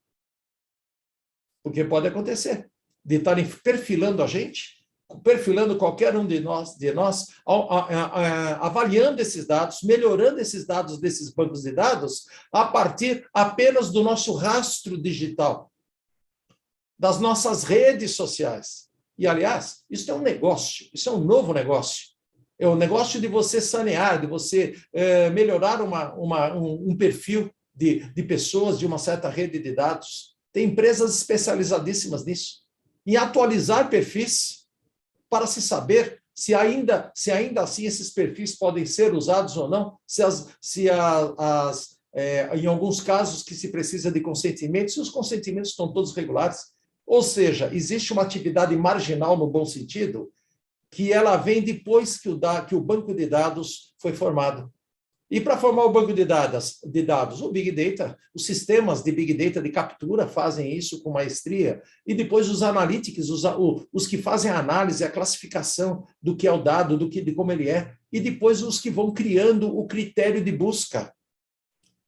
Porque pode acontecer, de estarem perfilando a gente, perfilando qualquer um de nós, avaliando esses dados, melhorando esses dados desses bancos de dados, a partir apenas do nosso rastro digital, das nossas redes sociais. E, aliás, isso é um negócio, isso é um novo negócio. É o negócio de você sanear, de você melhorar um perfil de pessoas de uma certa rede de dados. Tem empresas especializadíssimas nisso, em atualizar perfis, para se saber se ainda assim esses perfis podem ser usados ou não, em alguns casos que se precisa de consentimento, se os consentimentos estão todos regulares. Ou seja, existe uma atividade marginal, no bom sentido, que ela vem depois que o banco de dados foi formado. E para formar o banco de dados, o Big Data, os sistemas de Big Data de captura fazem isso com maestria, e depois os analytics, os que fazem a análise, a classificação do que é o dado, de como ele é, e depois os que vão criando o critério de busca,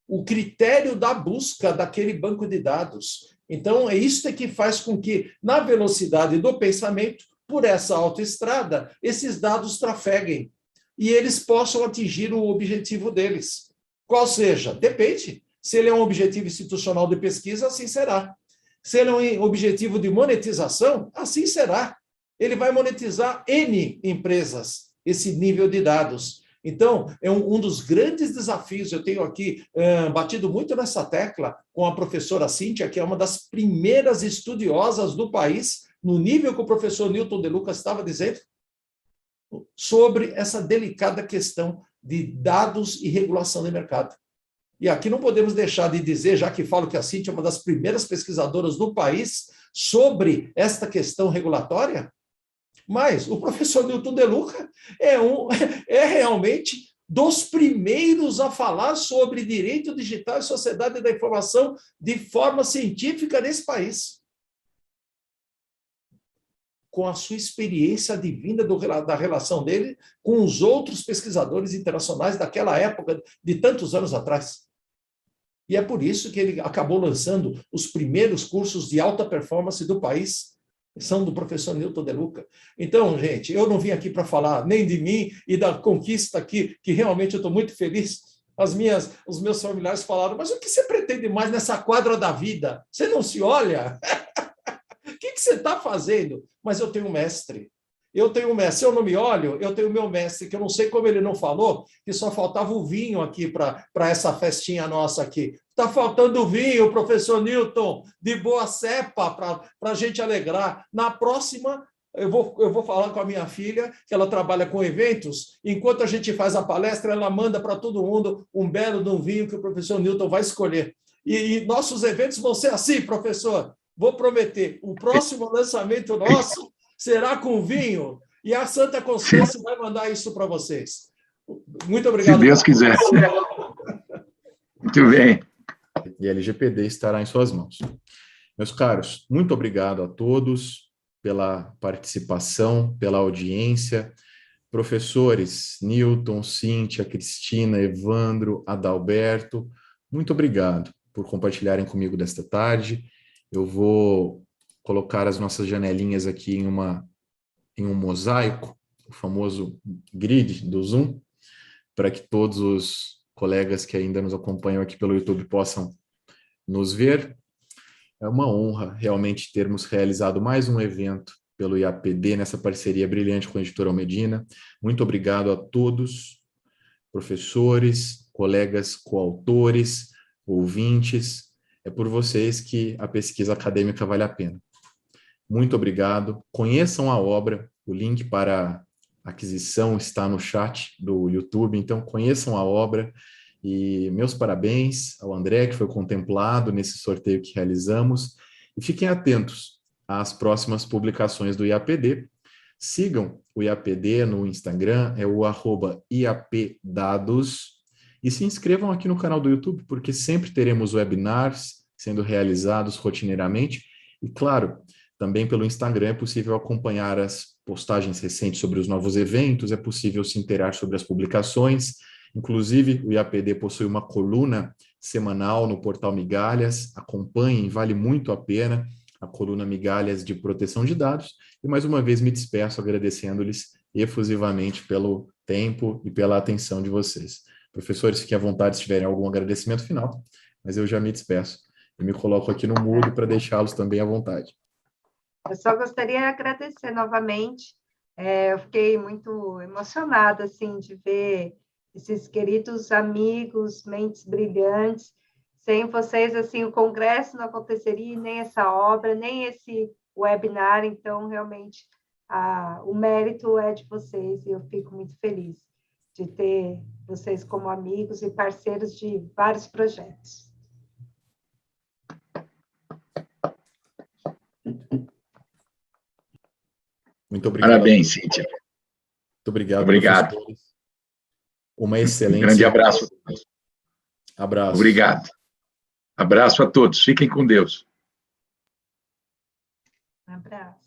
o critério da busca daquele banco de dados. Então, é isso que faz com que, na velocidade do pensamento, por essa autoestrada, esses dados trafeguem e eles possam atingir o objetivo deles. Qual seja? Depende. Se ele é um objetivo institucional de pesquisa, assim será. Se ele é um objetivo de monetização, assim será. Ele vai monetizar N empresas, esse nível de dados. Então, é um dos grandes desafios. Eu tenho aqui batido muito nessa tecla com a professora Cíntia, que é uma das primeiras estudiosas do país, no nível que o professor Newton de Luca estava dizendo, sobre essa delicada questão de dados e regulação de mercado. E aqui não podemos deixar de dizer, já que falo que a Cíntia é uma das primeiras pesquisadoras do país sobre esta questão regulatória, mas o professor Newton de Luca é realmente dos primeiros a falar sobre direito digital e sociedade da informação de forma científica nesse país, com a sua experiência advinda da relação dele com os outros pesquisadores internacionais daquela época, de tantos anos atrás. E é por isso que ele acabou lançando os primeiros cursos de alta performance do país, são do professor Newton de Luca. Então, gente, eu não vim aqui para falar nem de mim e da conquista aqui, que realmente eu estou muito feliz. Os meus familiares falaram, mas o que você pretende mais nessa quadra da vida? Você não se olha? O que você está fazendo? Mas eu tenho um mestre. Se eu não me olho, eu tenho meu mestre, que eu não sei como ele não falou, que só faltava o vinho aqui para essa festinha nossa aqui. Está faltando vinho, professor Newton, de boa cepa, para a gente alegrar. Na próxima, eu vou falar com a minha filha, que ela trabalha com eventos. Enquanto a gente faz a palestra, ela manda para todo mundo um belo de um vinho que o professor Newton vai escolher. E nossos eventos vão ser assim, professor. Vou prometer. O próximo lançamento nosso será com vinho, e a Santa Constância vai mandar isso para vocês. Muito obrigado. Se Deus quiser. Muito bem. E a LGPD estará em suas mãos. Meus caros, muito obrigado a todos pela participação, pela audiência. Professores Newton, Cíntia, Cristina, Evandro, Adalberto, muito obrigado por compartilharem comigo desta tarde. Eu vou colocar as nossas janelinhas aqui em um mosaico, o famoso grid do Zoom, para que todos os colegas que ainda nos acompanham aqui pelo YouTube possam nos ver. É uma honra realmente termos realizado mais um evento pelo IAPD, nessa parceria brilhante com a Editora Almedina. Muito obrigado a todos, professores, colegas coautores, ouvintes. É por vocês que a pesquisa acadêmica vale a pena. Muito obrigado. Conheçam a obra, o link para aquisição está no chat do YouTube, então conheçam a obra. E meus parabéns ao André, que foi contemplado nesse sorteio que realizamos. E fiquem atentos às próximas publicações do IAPD. Sigam o IAPD no Instagram, é o @IAPdados. E se inscrevam aqui no canal do YouTube, porque sempre teremos webinars sendo realizados rotineiramente. E, claro, também pelo Instagram é possível acompanhar as postagens recentes sobre os novos eventos, é possível se inteirar sobre as publicações. Inclusive, o IAPD possui uma coluna semanal no portal Migalhas. Acompanhem, vale muito a pena a coluna Migalhas de Proteção de Dados. E, mais uma vez, me despeço agradecendo-lhes efusivamente pelo tempo e pela atenção de vocês. Professores, fiquem à vontade se tiverem algum agradecimento final, mas eu já me despeço. Eu me coloco aqui no mudo para deixá-los também à vontade. Eu só gostaria de agradecer novamente. Eu fiquei muito emocionada, assim, de ver esses queridos amigos, mentes brilhantes. Sem vocês, assim, o congresso não aconteceria, nem essa obra, nem esse webinar. Então, realmente, o mérito é de vocês e eu fico muito feliz de ter vocês como amigos e parceiros de vários projetos. Muito obrigado. Parabéns, Cíntia. Muito obrigado, Obrigado. professores. Uma excelente... Grande abraço. Abraço. Obrigado. Abraço a todos. Fiquem com Deus. Um abraço.